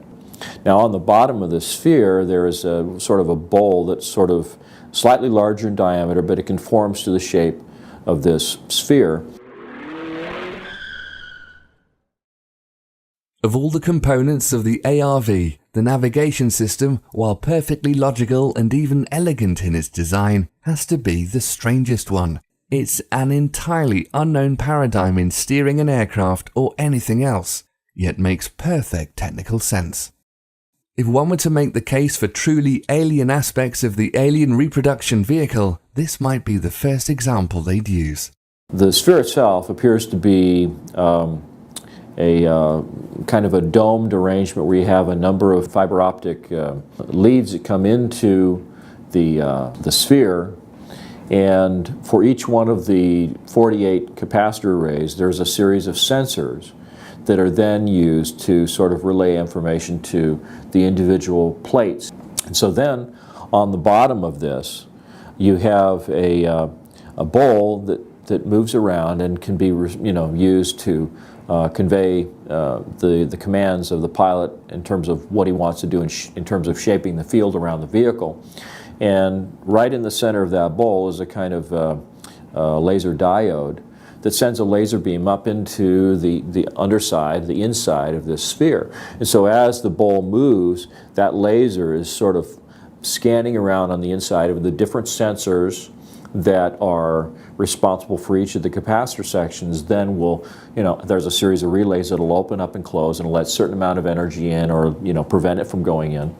Now, on the bottom of the sphere, there is a sort of a bowl that's sort of slightly larger in diameter, but it conforms to the shape of this sphere. Of all the components of the ARV, the navigation system, while perfectly logical and even elegant in its design, has to be the strangest one. It's an entirely unknown paradigm in steering an aircraft or anything else, yet makes perfect technical sense. If one were to make the case for truly alien aspects of the alien reproduction vehicle, this might be the first example they'd use. The sphere itself appears to be a kind of a domed arrangement where you have a number of fiber optic leads that come into the sphere, and for each one of the 48 capacitor arrays there's a series of sensors that are then used to sort of relay information to the individual plates. And so then on the bottom of this you have a bowl that moves around and can be used to convey the commands of the pilot in terms of what he wants to do in terms of shaping the field around the vehicle. And right in the center of that bowl is a kind of laser diode that sends a laser beam up into the underside, the inside of this sphere. And so as the bowl moves, that laser is sort of scanning around on the inside of the different sensors that are responsible for each of the capacitor sections. Then will, there's a series of relays that'll open up and close and let a certain amount of energy in, or prevent it from going in.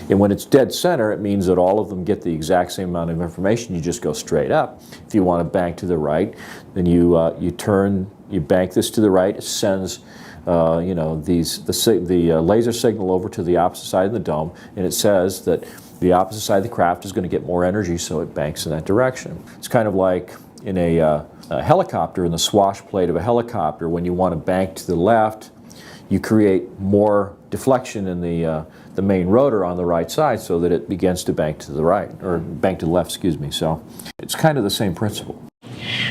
And when it's dead center, it means that all of them get the exact same amount of information. You just go straight up. If you want to bank to the right, then you bank this to the right. It sends the laser signal over to the opposite side of the dome, and it says that the opposite side of the craft is going to get more energy, so it banks in that direction. It's kind of like in a helicopter, in the swash plate of a helicopter. When you want to bank to the left, you create more deflection in the main rotor on the right side so that it begins to bank to the right, or bank to the left, excuse me. So it's kind of the same principle.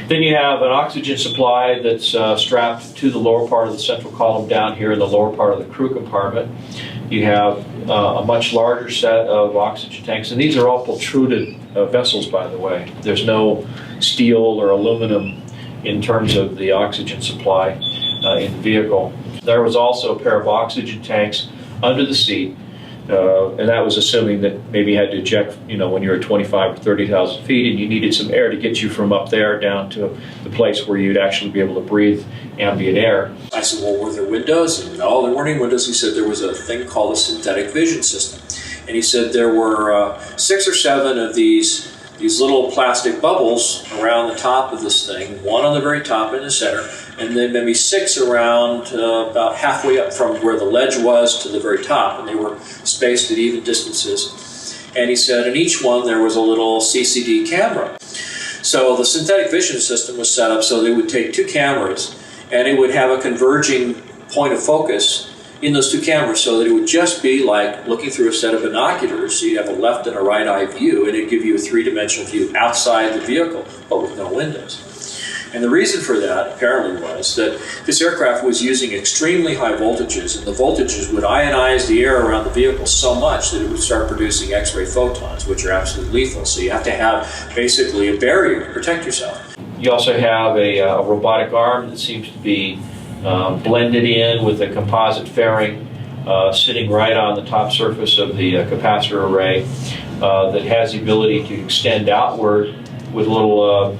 Then you have an oxygen supply that's strapped to the lower part of the central column down here in the lower part of the crew compartment. You have a much larger set of oxygen tanks, and these are all protruded vessels, by the way. There's no steel or aluminum in terms of the oxygen supply in the vehicle. There was also a pair of oxygen tanks under the seat, and that was assuming that maybe you had to eject, when you're at 25 or 30,000 feet, and you needed some air to get you from up there down to the place where you'd actually be able to breathe ambient air. I said, well, were there windows? And no, there weren't any windows. He said there was a thing called a synthetic vision system. And he said there were 6 or 7 of these little plastic bubbles around the top of this thing, one on the very top in the center, and then maybe 6 around about halfway up from where the ledge was to the very top, and they were spaced at even distances. And he said in each one there was a little CCD camera. So the synthetic vision system was set up so they would take 2 cameras and it would have a converging point of focus in those 2 cameras, so that it would just be like looking through a set of binoculars. So you'd have a left and a right eye view, and it'd give you a 3-dimensional view outside the vehicle, but with no windows. And the reason for that, apparently, was that this aircraft was using extremely high voltages, and the voltages would ionize the air around the vehicle so much that it would start producing X-ray photons, which are absolutely lethal. So you have to have basically a barrier to protect yourself. You also have a robotic arm that seems to be blended in with a composite fairing sitting right on the top surface of the capacitor array that has the ability to extend outward with a little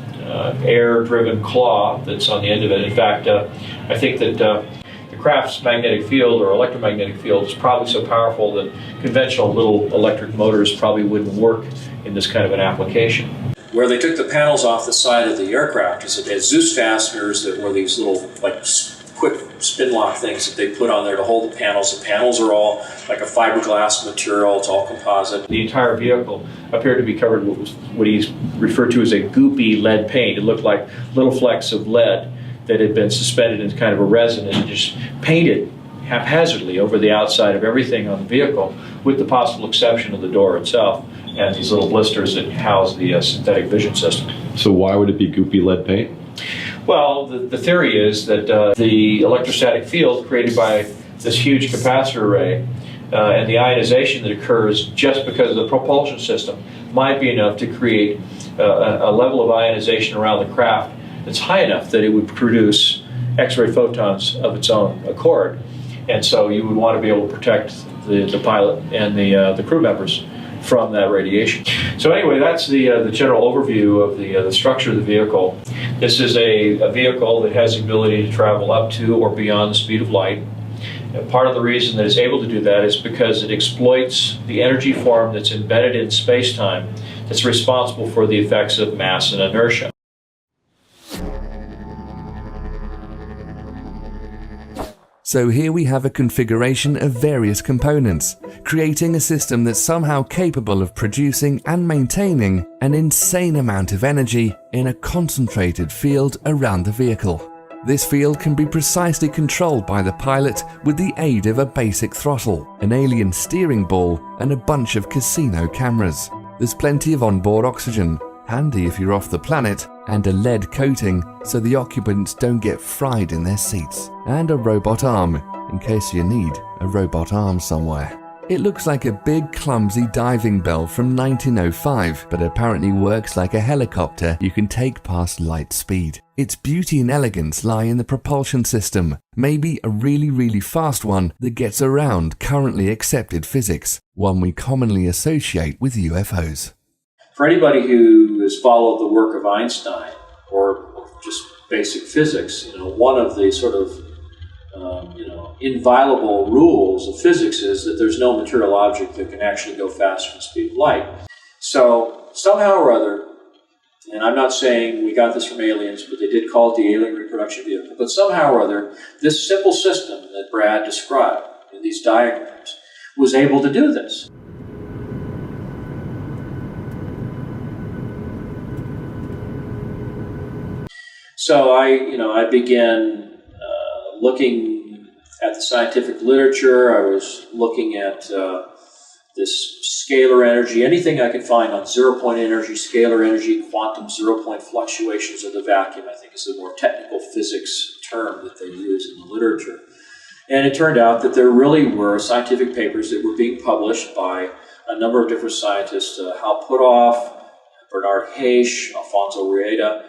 air-driven claw that's on the end of it. In fact, I think that the craft's magnetic field or electromagnetic field is probably so powerful that conventional little electric motors probably wouldn't work in this kind of an application. Where they took the panels off the side of the aircraft is that they had Zeus fasteners that were these little, like, quick spin lock things that they put on there to hold the panels. The panels are all like a fiberglass material, it's all composite. The entire vehicle appeared to be covered with what he's referred to as a goopy lead paint. It looked like little flecks of lead that had been suspended in kind of a resin and just painted haphazardly over the outside of everything on the vehicle, with the possible exception of the door itself and these little blisters that house the synthetic vision system. So why would it be goopy lead paint? Well, the theory is that the electrostatic field created by this huge capacitor array and the ionization that occurs just because of the propulsion system might be enough to create a level of ionization around the craft that's high enough that it would produce X-ray photons of its own accord. And so you would want to be able to protect the pilot and the crew members from that radiation. So anyway, that's the general overview of the structure of the vehicle. This is a vehicle that has the ability to travel up to or beyond the speed of light. And part of the reason that it's able to do that is because it exploits the energy form that's embedded in space-time that's responsible for the effects of mass and inertia. So here we have a configuration of various components, creating a system that's somehow capable of producing and maintaining an insane amount of energy in a concentrated field around the vehicle. This field can be precisely controlled by the pilot with the aid of a basic throttle, an alien steering ball, and a bunch of casino cameras. There's plenty of onboard oxygen, handy if you're off the planet, and a lead coating so the occupants don't get fried in their seats, and a robot arm in case you need a robot arm somewhere. It looks like a big clumsy diving bell from 1905, but apparently works like a helicopter you can take past light speed. Its beauty and elegance lie in the propulsion system, maybe a really fast one that gets around currently accepted physics, one we commonly associate with UFOs. For anybody who has followed the work of Einstein or just basic physics, one of the sort of inviolable rules of physics is that there's no material object that can actually go faster than the speed of light. So somehow or other, and I'm not saying we got this from aliens, but they did call it the alien reproduction vehicle, but somehow or other, this simple system that Brad described in these diagrams was able to do this. So I began looking at the scientific literature. I was looking at this scalar energy, anything I could find on zero-point energy, scalar energy, quantum zero-point fluctuations of the vacuum, I think is a more technical physics term that they use in the literature. And it turned out that there really were scientific papers that were being published by a number of different scientists, Hal Puthoff, Bernard Hayes, Alfonso Rueda,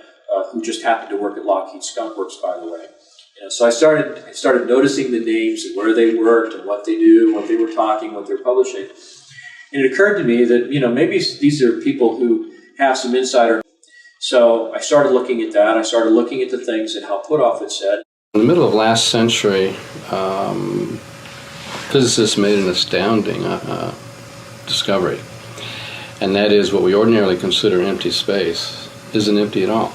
who just happened to work at Lockheed Skunk Works, by the way. So I started noticing the names and where they worked and what they do, what they were talking, what they were publishing. And it occurred to me that, maybe these are people who have some insider. So I started looking at that. I started looking at the things that Hal Puthoff had said. In the middle of last century, physicists made an astounding discovery. And that is what we ordinarily consider empty space isn't empty at all.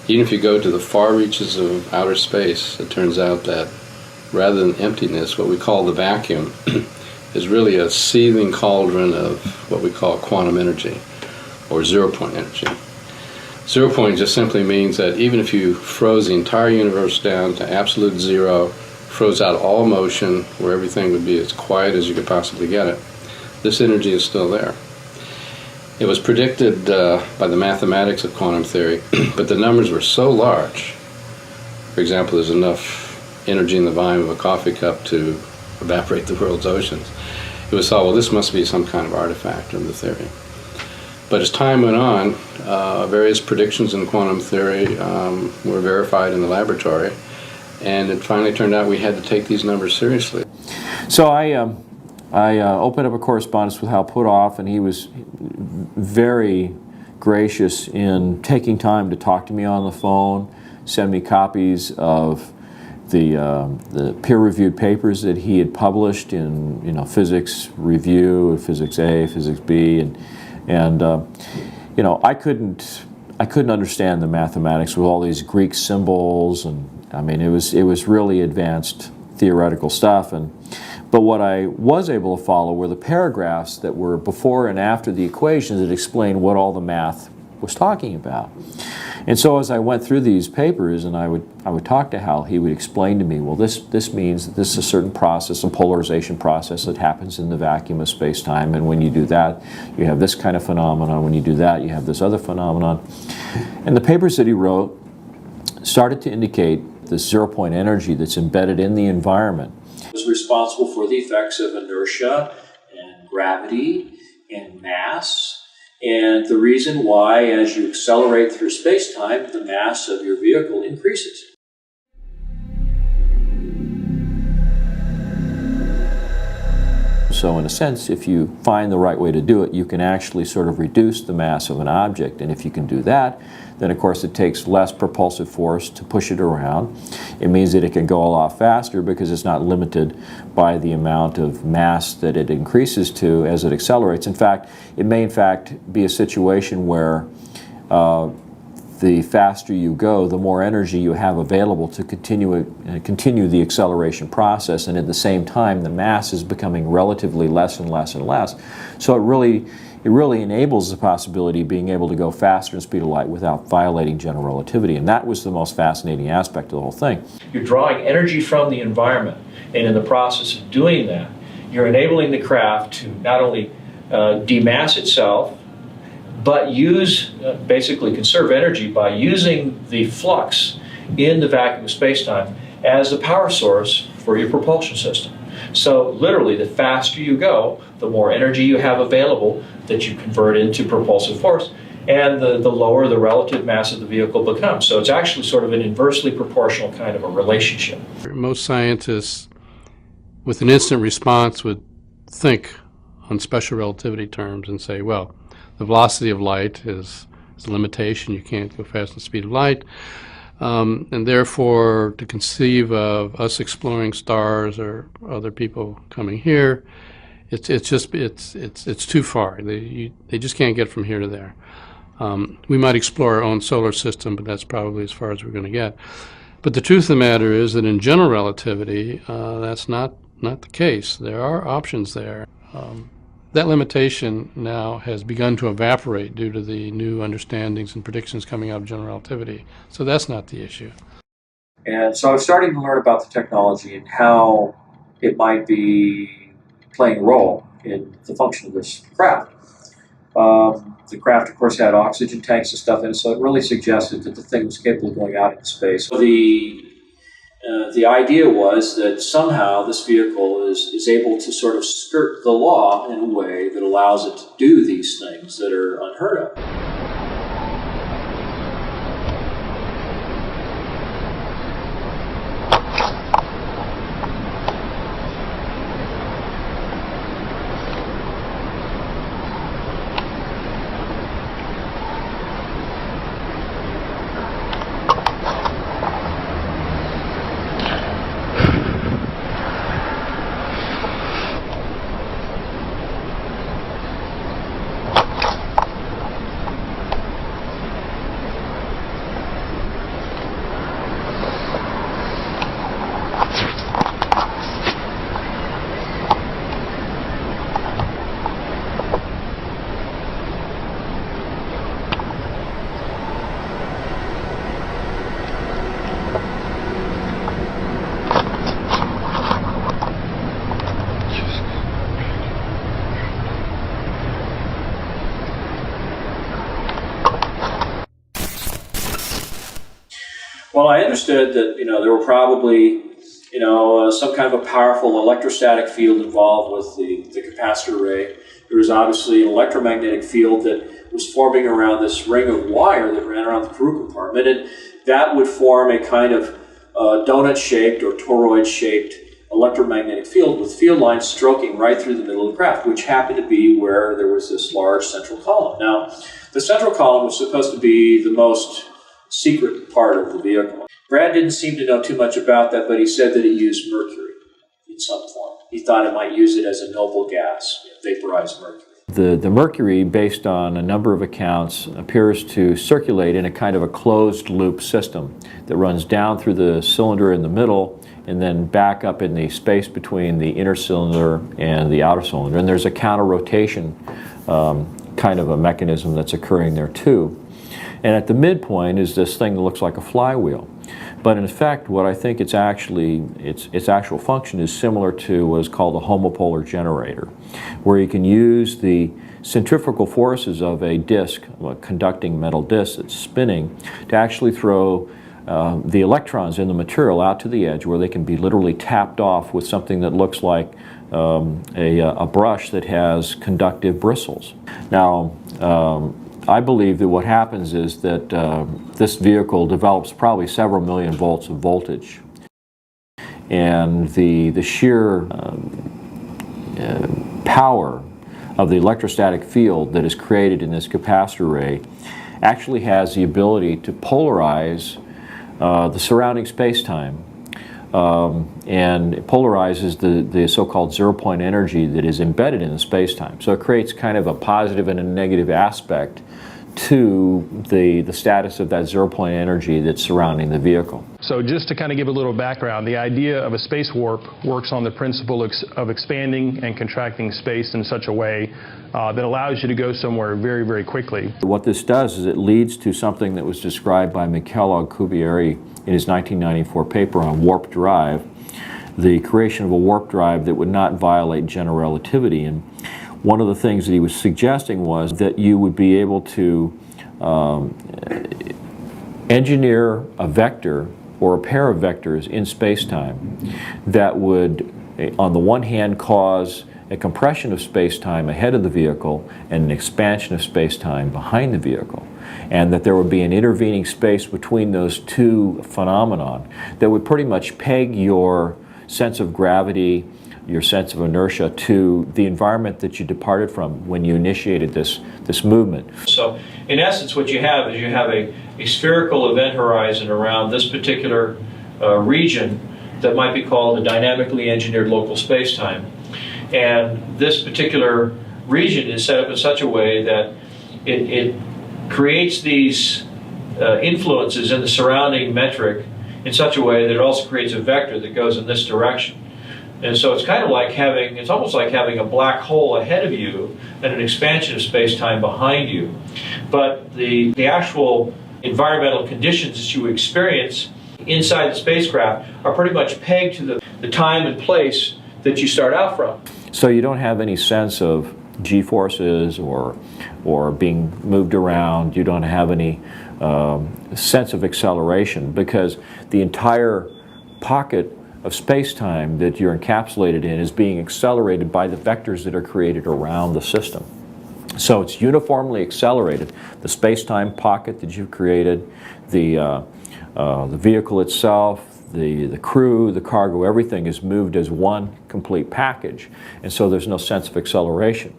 Even if you go to the far reaches of outer space, it turns out that rather than emptiness, what we call the vacuum is really a seething cauldron of what we call quantum energy, or zero-point energy. Zero-point just simply means that even if you froze the entire universe down to absolute zero, froze out all motion, where everything would be as quiet as you could possibly get it, this energy is still there. It was predicted by the mathematics of quantum theory, but the numbers were so large. For example, there's enough energy in the volume of a coffee cup to evaporate the world's oceans. It was thought, well, this must be some kind of artifact of the theory. But as time went on, various predictions in quantum theory were verified in the laboratory, and it finally turned out we had to take these numbers seriously. So I opened up a correspondence with Hal Puthoff, and he was very gracious in taking time to talk to me on the phone, send me copies of the peer-reviewed papers that he had published in Physics Review, Physics A, Physics B, and I couldn't understand the mathematics with all these Greek symbols, and I mean it was really advanced theoretical stuff. But what I was able to follow were the paragraphs that were before and after the equations that explained what all the math was talking about. And so as I went through these papers and I would talk to Hal, he would explain to me, well, this means that this is a certain process, a polarization process that happens in the vacuum of space-time, and when you do that, you have this kind of phenomenon. When you do that, you have this other phenomenon. And the papers that he wrote started to indicate the zero-point energy that's embedded in the environment. Is responsible for the effects of inertia and gravity and mass, and the reason why, as you accelerate through space-time, the mass of your vehicle increases. So in a sense, if you find the right way to do it, you can actually sort of reduce the mass of an object. And if you can do that, then of course it takes less propulsive force to push it around. It means that it can go a lot faster because it's not limited by the amount of mass that it increases to as it accelerates. In fact, it may in fact be a situation where the faster you go, the more energy you have available to continue the acceleration process, and at the same time the mass is becoming relatively less and less and less. So it really enables the possibility of being able to go faster than the speed of light without violating general relativity, and that was the most fascinating aspect of the whole thing. You're drawing energy from the environment, and in the process of doing that, you're enabling the craft to not only demass itself, but basically conserve energy by using the flux in the vacuum of space-time as the power source for your propulsion system. So literally, the faster you go, the more energy you have available that you convert into propulsive force, and the lower the relative mass of the vehicle becomes. So it's actually sort of an inversely proportional kind of a relationship. Most scientists, with an instant response, would think on special relativity terms and say, well, the velocity of light is a limitation. You can't go faster than the speed of light. And therefore, to conceive of us exploring stars or other people coming here, it's too far. They just can't get from here to there. We might explore our own solar system, but that's probably as far as we're going to get. But the truth of the matter is that in general relativity, that's not the case. There are options there. That limitation now has begun to evaporate due to the new understandings and predictions coming out of general relativity. So that's not the issue. And so I was starting to learn about the technology and how it might be playing a role in the function of this craft. The craft, of course, had oxygen tanks and stuff in it, so it really suggested that the thing was capable of going out into space. So the idea was that somehow this vehicle is able to sort of skirt the law in a way that allows it to do these things that are unheard of. Well, I understood that, there were probably, some kind of a powerful electrostatic field involved with the capacitor array. There was obviously an electromagnetic field that was forming around this ring of wire that ran around the crew compartment, and that would form a kind of donut-shaped or toroid-shaped electromagnetic field with field lines stroking right through the middle of the craft, which happened to be where there was this large central column. Now, the central column was supposed to be the most secret part of the vehicle. Brad didn't seem to know too much about that, but he said that it used mercury in some form. He thought it might use it as a noble gas, vaporized mercury. The mercury, based on a number of accounts, appears to circulate in a kind of a closed loop system that runs down through the cylinder in the middle and then back up in the space between the inner cylinder and the outer cylinder. And there's a counter-rotation kind of a mechanism that's occurring there too. And at the midpoint is this thing that looks like a flywheel. But in effect, what I think its actual function is similar to what is called a homopolar generator, where you can use the centrifugal forces of a disc, a conducting metal disc that's spinning, to actually throw the electrons in the material out to the edge, where they can be literally tapped off with something that looks like a brush that has conductive bristles. Now, I believe that what happens is that this vehicle develops probably several million volts of voltage. And the sheer power of the electrostatic field that is created in this capacitor array actually has the ability to polarize the surrounding space-time. And it polarizes the so-called zero-point energy that is embedded in the space-time. So it creates kind of a positive and a negative aspect to the status of that zero-point energy that's surrounding the vehicle. So just to kind of give a little background, the idea of a space warp works on the principle of expanding and contracting space in such a way that allows you to go somewhere very, very quickly. What this does is it leads to something that was described by Michele Alcubierre in his 1994 paper on warp drive, the creation of a warp drive that would not violate general relativity. And one of the things that he was suggesting was that you would be able to engineer a vector or a pair of vectors in space-time that would, on the one hand, cause a compression of space-time ahead of the vehicle and an expansion of space-time behind the vehicle, and that there would be an intervening space between those two phenomenon that would pretty much peg your sense of gravity, your sense of inertia to the environment that you departed from when you initiated this movement. So in essence what you have is you have a spherical event horizon around this particular region that might be called a dynamically engineered local space-time. And this particular region is set up in such a way that it creates these influences in the surrounding metric in such a way that it also creates a vector that goes in this direction. And so it's kind of like having, it's almost like having a black hole ahead of you and an expansion of space-time behind you. But the actual environmental conditions that you experience inside the spacecraft are pretty much pegged to the time and place that you start out from. So you don't have any sense of g-forces or being moved around. You don't have any sense of acceleration, because the entire pocket of space-time that you're encapsulated in is being accelerated by the vectors that are created around the system. So it's uniformly accelerated. The space-time pocket that you've created, the vehicle itself, the crew, the cargo, everything is moved as one complete package, and so there's no sense of acceleration.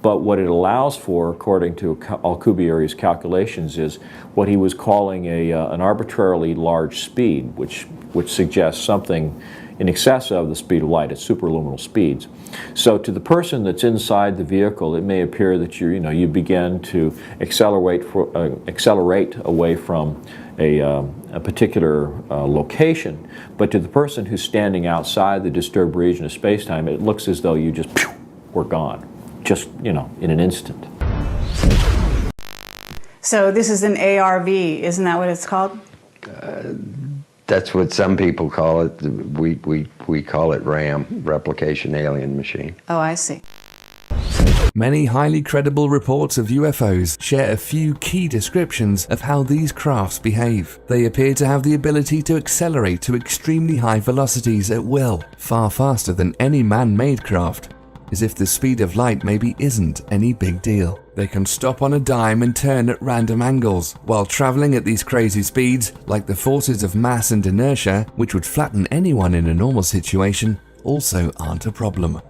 But what it allows for, according to Alcubierre's calculations, is what he was calling an arbitrarily large speed, which suggests something in excess of the speed of light at superluminal speeds. So to the person that's inside the vehicle, it may appear that you begin to accelerate away from a particular location, but to the person who's standing outside the disturbed region of space-time, it looks as though you just were gone, just in an instant. So this is an ARV, isn't that what it's called? That's what some people call it. We call it RAM, Replication Alien Machine. Oh, I see. Many highly credible reports of UFOs share a few key descriptions of how these crafts behave. They appear to have the ability to accelerate to extremely high velocities at will, far faster than any man-made craft, as if the speed of light maybe isn't any big deal. They can stop on a dime and turn at random angles, while traveling at these crazy speeds, like the forces of mass and inertia, which would flatten anyone in a normal situation, also aren't a problem.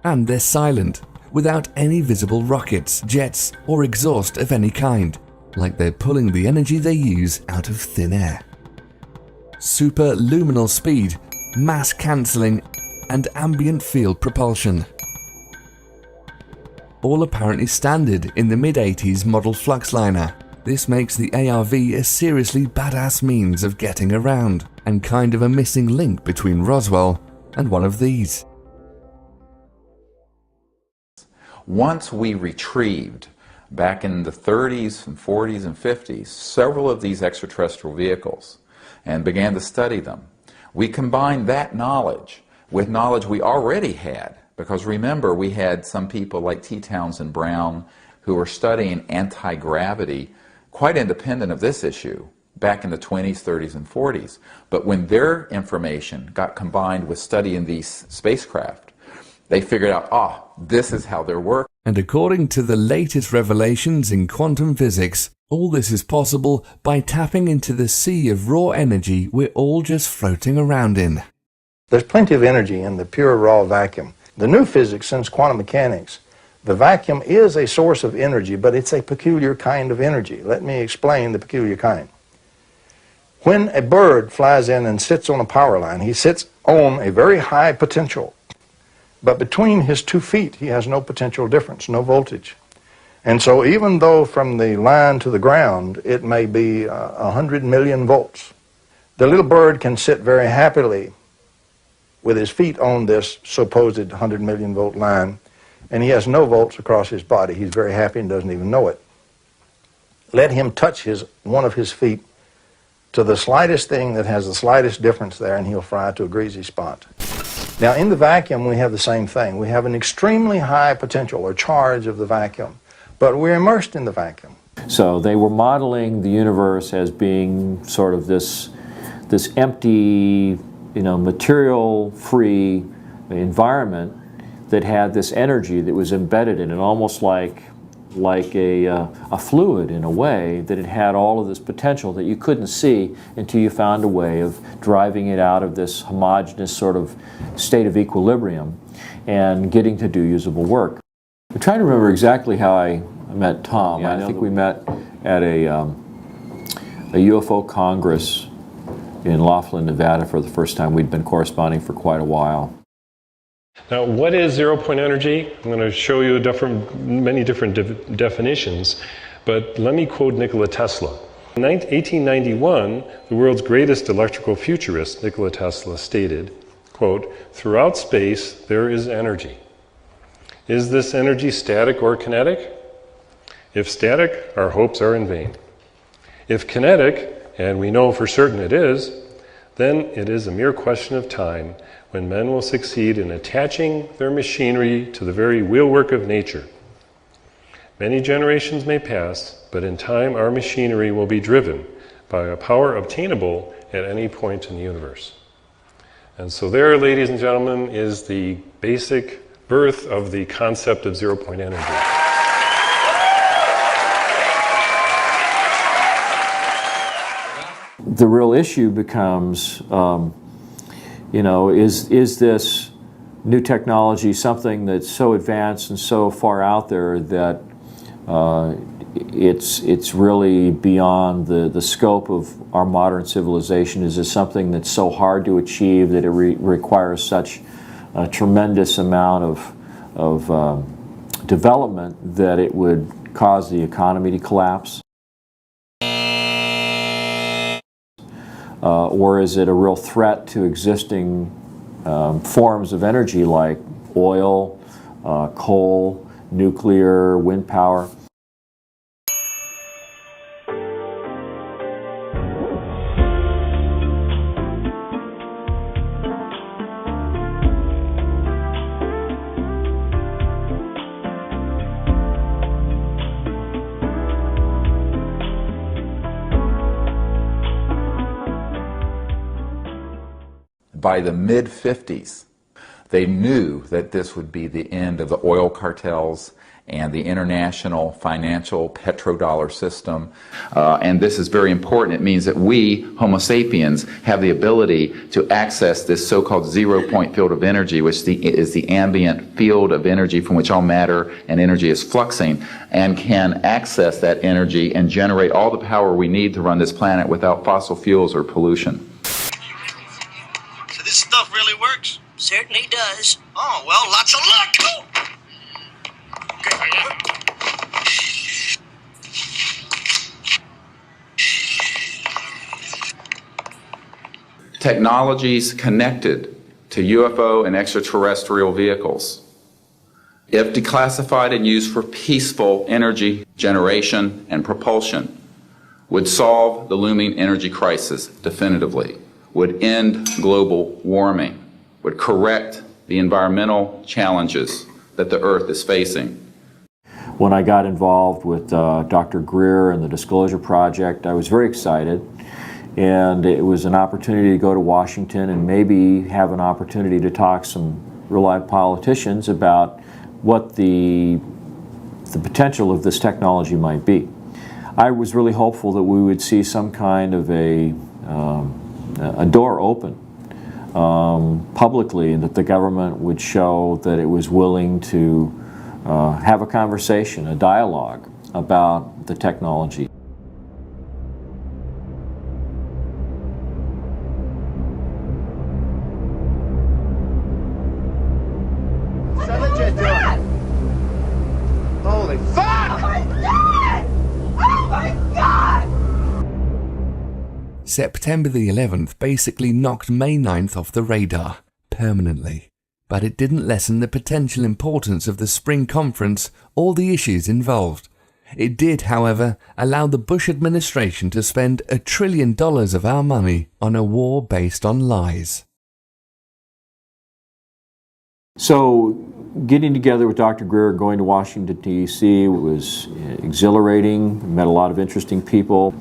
And they're silent, without any visible rockets, jets, or exhaust of any kind, like they're pulling the energy they use out of thin air. Superluminal speed, mass cancelling, and ambient field propulsion. All apparently standard in the mid-80s model Fluxliner. This makes the ARV a seriously badass means of getting around, and kind of a missing link between Roswell and one of these. Once we retrieved, back in the 30s and 40s and 50s, several of these extraterrestrial vehicles and began to study them, we combined that knowledge with knowledge we already had. Because remember, we had some people like T. Townsend Brown who were studying anti-gravity quite independent of this issue back in the 20s, 30s, and 40s. But when their information got combined with studying these spacecraft, they figured out, this is how they're working. And according to the latest revelations in quantum physics, all this is possible by tapping into the sea of raw energy we're all just floating around in. There's plenty of energy in the pure raw vacuum. The new physics since quantum mechanics, the vacuum is a source of energy, but it's a peculiar kind of energy. Let me explain the peculiar kind. When a bird flies in and sits on a power line, he sits on a very high potential. But between his 2 feet, he has no potential difference, no voltage. And so even though from the line to the ground, it may be 100 million volts, the little bird can sit very happily with his feet on this supposed 100 million volt line, and he has no volts across his body. He's very happy and doesn't even know it. Let him touch one of his feet to the slightest thing that has the slightest difference there, and he'll fry to a greasy spot. Now, in the vacuum, we have the same thing. We have an extremely high potential or charge of the vacuum, but we're immersed in the vacuum. So they were modeling the universe as being sort of this empty, material-free environment that had this energy that was embedded in it, almost like a fluid in a way, that it had all of this potential that you couldn't see until you found a way of driving it out of this homogeneous sort of state of equilibrium and getting to do usable work. I'm trying to remember exactly how I met Tom. I think we met at a UFO Congress in Laughlin, Nevada for the first time. We'd been corresponding for quite a while. Now, what is zero-point energy? I'm going to show you many different definitions, but let me quote Nikola Tesla. In 1891, the world's greatest electrical futurist, Nikola Tesla, stated, quote, "Throughout space, there is energy. Is this energy static or kinetic? If static, our hopes are in vain. If kinetic, and we know for certain it is, then it is a mere question of time when men will succeed in attaching their machinery to the very wheelwork of nature. Many generations may pass, but in time our machinery will be driven by a power obtainable at any point in the universe." And so there, ladies and gentlemen, is the basic birth of the concept of zero-point energy. The real issue becomes, is this new technology something that's so advanced and so far out there that it's really beyond the scope of our modern civilization? Is it something that's so hard to achieve that it requires such a tremendous amount of development that it would cause the economy to collapse? Or is it a real threat to existing forms of energy like oil, coal, nuclear, wind power? By the mid-50s, they knew that this would be the end of the oil cartels and the international financial petrodollar system. And this is very important. It means that we, Homo sapiens, have the ability to access this so-called zero-point field of energy, which is the ambient field of energy from which all matter and energy is fluxing, and can access that energy and generate all the power we need to run this planet without fossil fuels or pollution. So this stuff really works? Certainly does. Oh, well, lots of luck! Oh. Technologies connected to UFO and extraterrestrial vehicles, if declassified and used for peaceful energy generation and propulsion, would solve the looming energy crisis definitively, would end global warming, would correct the environmental challenges that the Earth is facing. When I got involved with Dr. Greer and the Disclosure Project, I was very excited. And it was an opportunity to go to Washington and maybe have an opportunity to talk some real-life politicians about what the potential of this technology might be. I was really hopeful that we would see some kind of a door open publicly, and that the government would show that it was willing to have a conversation, a dialogue about the technology. Holy fuck! Oh my God! Oh my God! September the 11th basically knocked May 9th off the radar, permanently. But it didn't lessen the potential importance of the spring conference or the issues involved. It did, however, allow the Bush administration to spend $1 trillion of our money on a war based on lies. So, getting together with Dr. Greer, going to Washington, D.C. was exhilarating, met a lot of interesting people,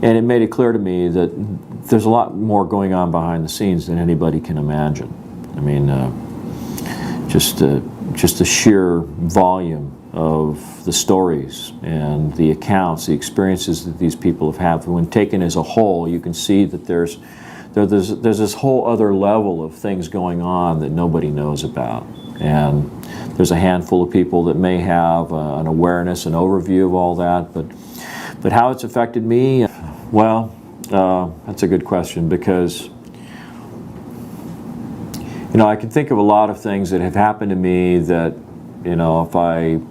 and it made it clear to me that there's a lot more going on behind the scenes than anybody can imagine. I mean, just the sheer volume of the stories and the accounts, the experiences that these people have had, when taken as a whole, you can see that there's this whole other level of things going on that nobody knows about. And there's a handful of people that may have an awareness, an overview of all that, but how it's affected me, well, that's a good question, because you know, I can think of a lot of things that have happened to me that, you know, if I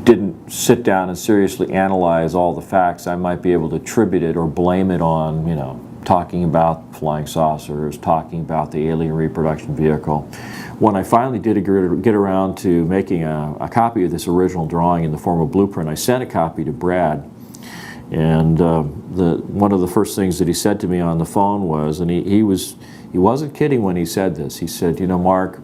didn't sit down and seriously analyze all the facts, I might be able to attribute it or blame it on, you know, talking about flying saucers, talking about the alien reproduction vehicle. When I finally did get around to making a copy of this original drawing in the form of blueprint, I sent a copy to Brad. And one of the first things that he said to me on the phone was, and he wasn't kidding when he said this, he said, you know, Mark,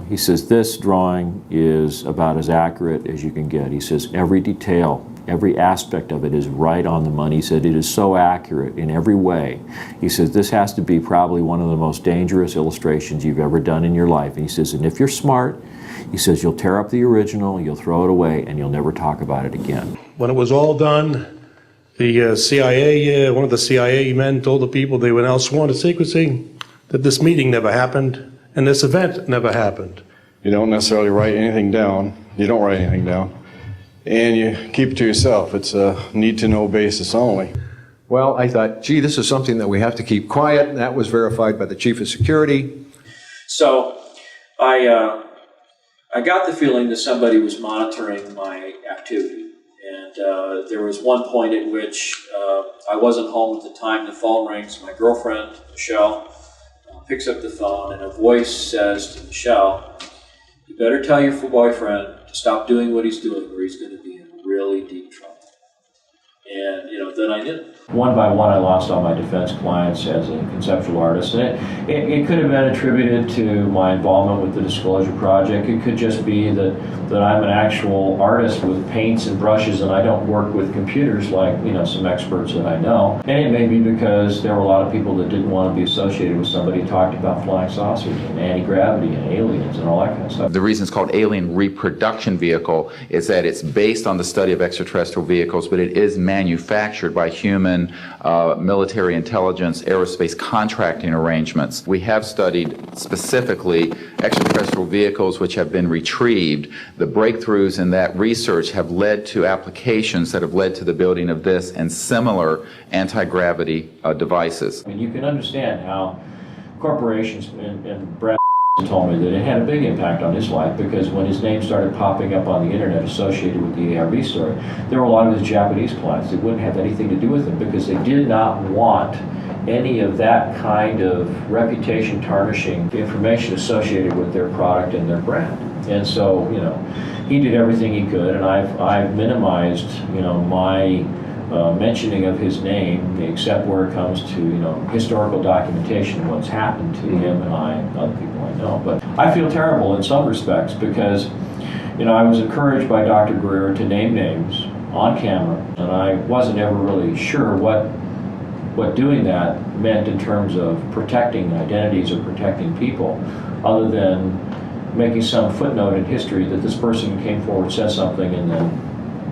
he says, this drawing is about as accurate as you can get. He says, every detail, every aspect of it is right on the money. He said, it is so accurate in every way. He says, this has to be probably one of the most dangerous illustrations you've ever done in your life. And he says, and if you're smart, he says, you'll tear up the original, you'll throw it away, and you'll never talk about it again. When it was all done, the CIA, one of the CIA men told the people they were now sworn to secrecy that this meeting never happened and this event never happened. You don't necessarily write anything down. You don't write anything down. And you keep it to yourself. It's a need-to-know basis only. Well, I thought, gee, this is something that we have to keep quiet, and that was verified by the Chief of Security. So I got the feeling that somebody was monitoring my activity. And there was one point at which I wasn't home at the time. The phone rings. My girlfriend, Michelle, picks up the phone, and a voice says to Michelle, you better tell your boyfriend to stop doing what he's doing, or he's going to be in really deep trouble. And, you know, then I did. One by one, I lost all my defense clients as a conceptual artist. And it could have been attributed to my involvement with the Disclosure Project. It could just be that I'm an actual artist with paints and brushes, and I don't work with computers like, some experts that I know. And it may be because there were a lot of people that didn't want to be associated with somebody who talked about flying saucers and anti-gravity and aliens and all that kind of stuff. The reason it's called alien reproduction vehicle is that it's based on the study of extraterrestrial vehicles, but it is manufactured by human military intelligence, aerospace contracting arrangements. We have studied specifically extraterrestrial vehicles which have been retrieved. The breakthroughs in that research have led to applications that have led to the building of this and similar anti-gravity devices. I mean, you can understand how corporations, and Brad told me that it had a big impact on his life, because when his name started popping up on the internet associated with the ARV story, there were a lot of his Japanese clients that wouldn't have anything to do with him because they did not want any of that kind of reputation tarnishing information associated with their product and their brand. And so, he did everything he could, and I've minimized, my mentioning of his name, except where it comes to, historical documentation of what's happened to him and I and other people I know. But I feel terrible in some respects because, I was encouraged by Dr. Greer to name names on camera, and I wasn't ever really sure what doing that meant in terms of protecting identities or protecting people, other than making some footnote in history that this person came forward, said something, and then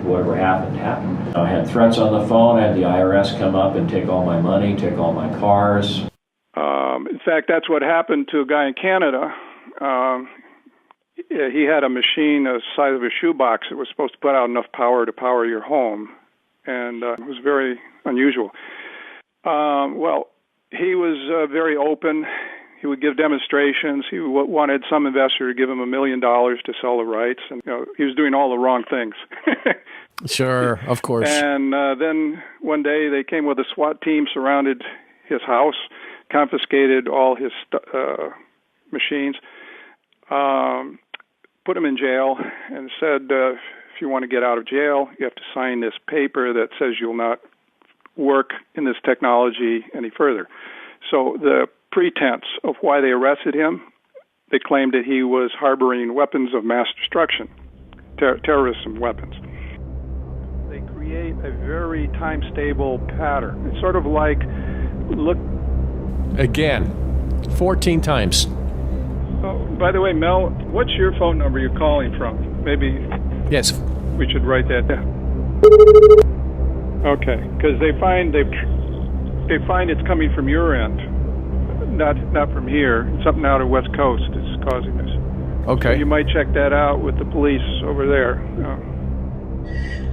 whatever happened, happened. I had threats on the phone. I had the IRS come up and take all my money, take all my cars. In fact, that's what happened to a guy in Canada. He had a machine the size of a shoebox that was supposed to put out enough power to power your home, and it was very unusual. Well, he was very open. He would give demonstrations. He wanted some investor to give him $1 million to sell the rights, and he was doing all the wrong things. Sure, of course. And then one day they came with a SWAT team, surrounded his house, confiscated all his machines, put him in jail, and said, if you want to get out of jail, you have to sign this paper that says you'll not work in this technology any further. So the pretense of why they arrested him, they claimed that he was harboring weapons of mass destruction, terrorism weapons. They create a very time-stable pattern. It's sort of like, look... Again, 14 times. Oh, by the way, Mel, what's your phone number you're calling from? Maybe... Yes. We should write that down. Okay, because they find it's coming from your end. Not from here. Something out of West Coast is causing this. Okay. So you might check that out with the police over there.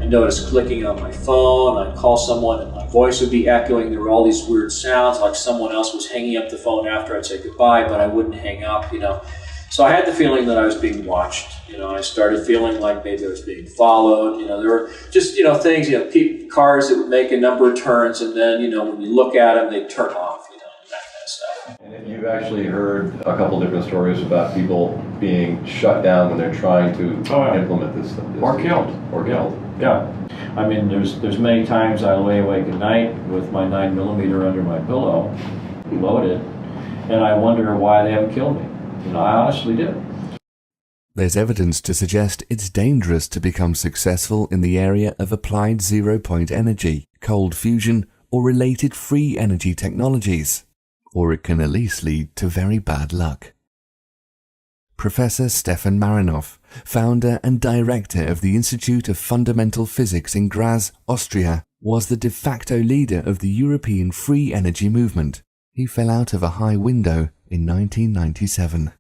I noticed clicking on my phone. I'd call someone and my voice would be echoing. There were all these weird sounds, like someone else was hanging up the phone after I'd say goodbye, but I wouldn't hang up, So I had the feeling that I was being watched. I started feeling like maybe I was being followed. There were just, things, cars that would make a number of turns, and then, when you look at them, they'd turn off, that kind of stuff. And you've actually heard a couple different stories about people being shut down when they're trying to implement this. Or killed. Yeah. I mean, there's many times I lay awake at night with my 9mm under my pillow, loaded, and I wonder why they haven't killed me. I honestly do. There's evidence to suggest it's dangerous to become successful in the area of applied zero-point energy, cold fusion, or related free energy technologies, or it can at least lead to very bad luck. Professor Stefan Marinoff, founder and director of the Institute of Fundamental Physics in Graz, Austria, was the de facto leader of the European free energy movement. He fell out of a high window in 1997.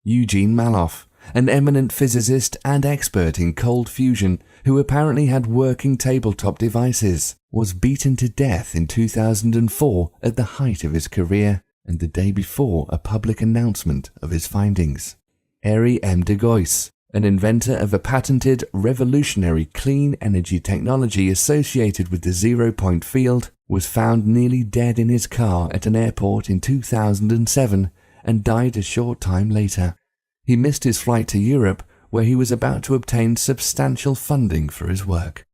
Eugene Maloff, an eminent physicist and expert in cold fusion who apparently had working tabletop devices, was beaten to death in 2004 at the height of his career and the day before a public announcement of his findings. Arie M. de Gois, an inventor of a patented revolutionary clean energy technology associated with the zero-point field, was found nearly dead in his car at an airport in 2007 and died a short time later. He missed his flight to Europe, where he was about to obtain substantial funding for his work.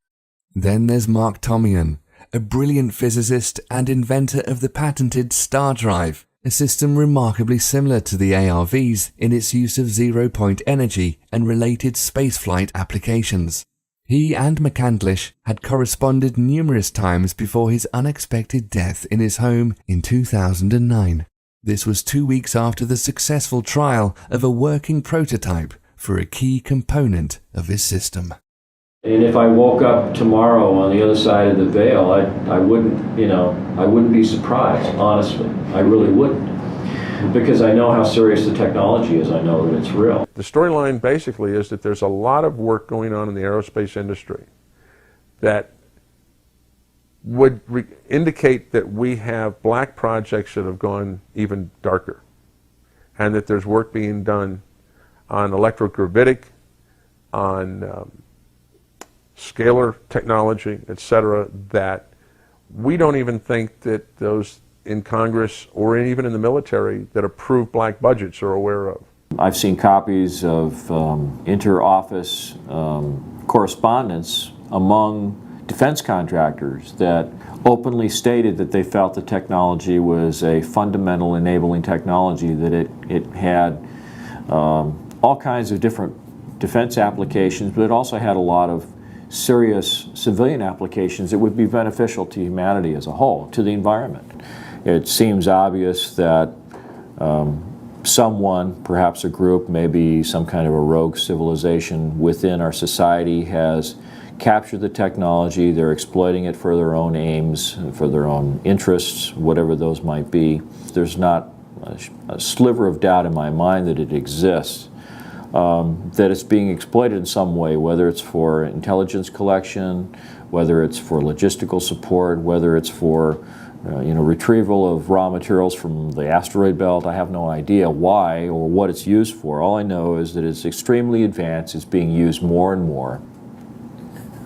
Then there's Mark Tomian, a brilliant physicist and inventor of the patented star drive, a system remarkably similar to the ARVs in its use of zero-point energy and related spaceflight applications. He and McCandlis had corresponded numerous times before his unexpected death in his home in 2009. This was 2 weeks after the successful trial of a working prototype for a key component of his system. And if I woke up tomorrow on the other side of the veil, I wouldn't be surprised, honestly. I really wouldn't. Because I know how serious the technology is, I know that it's real. The storyline basically is that there's a lot of work going on in the aerospace industry that would indicate that we have black projects that have gone even darker, and that there's work being done on electrogravitic, on scalar technology, etc., that we don't even think that those in Congress or even in the military that approve black budgets are aware of. I've seen copies of inter-office correspondence among defense contractors that openly stated that they felt the technology was a fundamental enabling technology, that it had all kinds of different defense applications, but it also had a lot of serious civilian applications that would be beneficial to humanity as a whole, to the environment. It seems obvious that someone, perhaps a group, maybe some kind of a rogue civilization within our society has captured the technology, they're exploiting it for their own aims, for their own interests, whatever those might be. There's not a sliver of doubt in my mind that it exists. That it's being exploited in some way, whether it's for intelligence collection, whether it's for logistical support, whether it's for retrieval of raw materials from the asteroid belt. I have no idea why or what it's used for. All I know is that it's extremely advanced, it's being used more and more.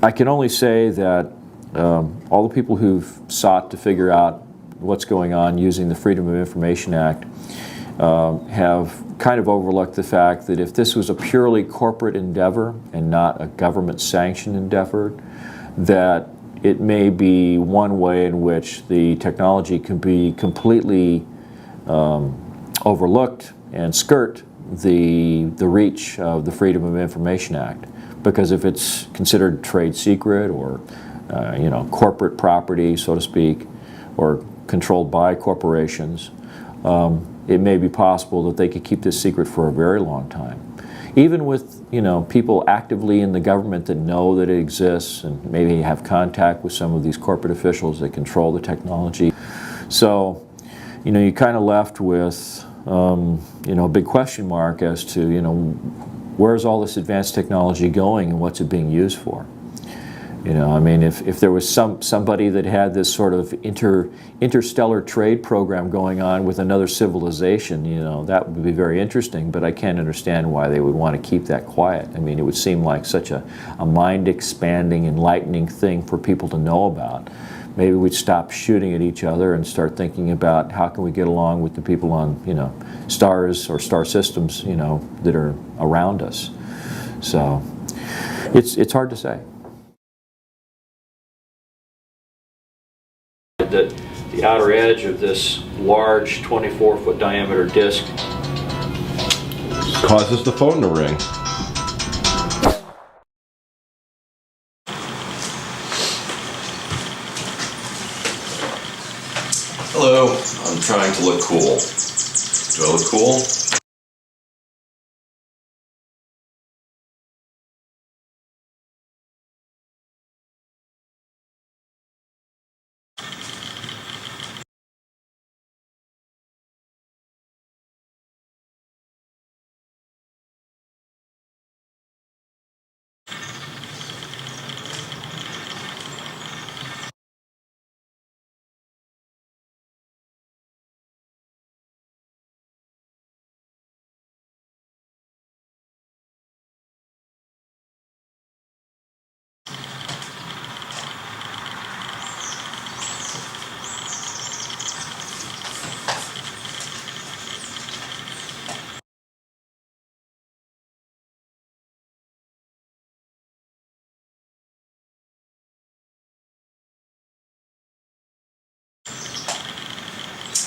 I can only say that all the people who've sought to figure out what's going on using the Freedom of Information Act have kind of overlooked the fact that if this was a purely corporate endeavor and not a government-sanctioned endeavor, that it may be one way in which the technology can be completely overlooked and skirt the reach of the Freedom of Information Act. Because if it's considered trade secret or corporate property, so to speak, or controlled by corporations, it may be possible that they could keep this secret for a very long time. Even with people actively in the government that know that it exists and maybe have contact with some of these corporate officials that control the technology. So, you're kind of left with a big question mark as to where's all this advanced technology going and what's it being used for? If there was somebody that had this sort of interstellar trade program going on with another civilization, that would be very interesting, but I can't understand why they would want to keep that quiet. It would seem like such a mind-expanding, enlightening thing for people to know about. Maybe we'd stop shooting at each other and start thinking about how can we get along with the people on, stars or star systems, that are around us. So it's hard to say. That the outer edge of this large 24-foot diameter disc causes the phone to ring. Hello, I'm trying to look cool. Do I look cool?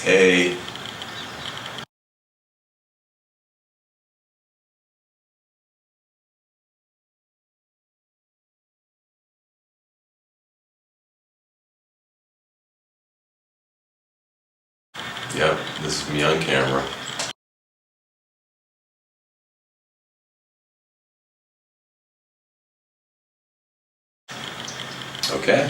A. Yep, this is me on camera. Okay.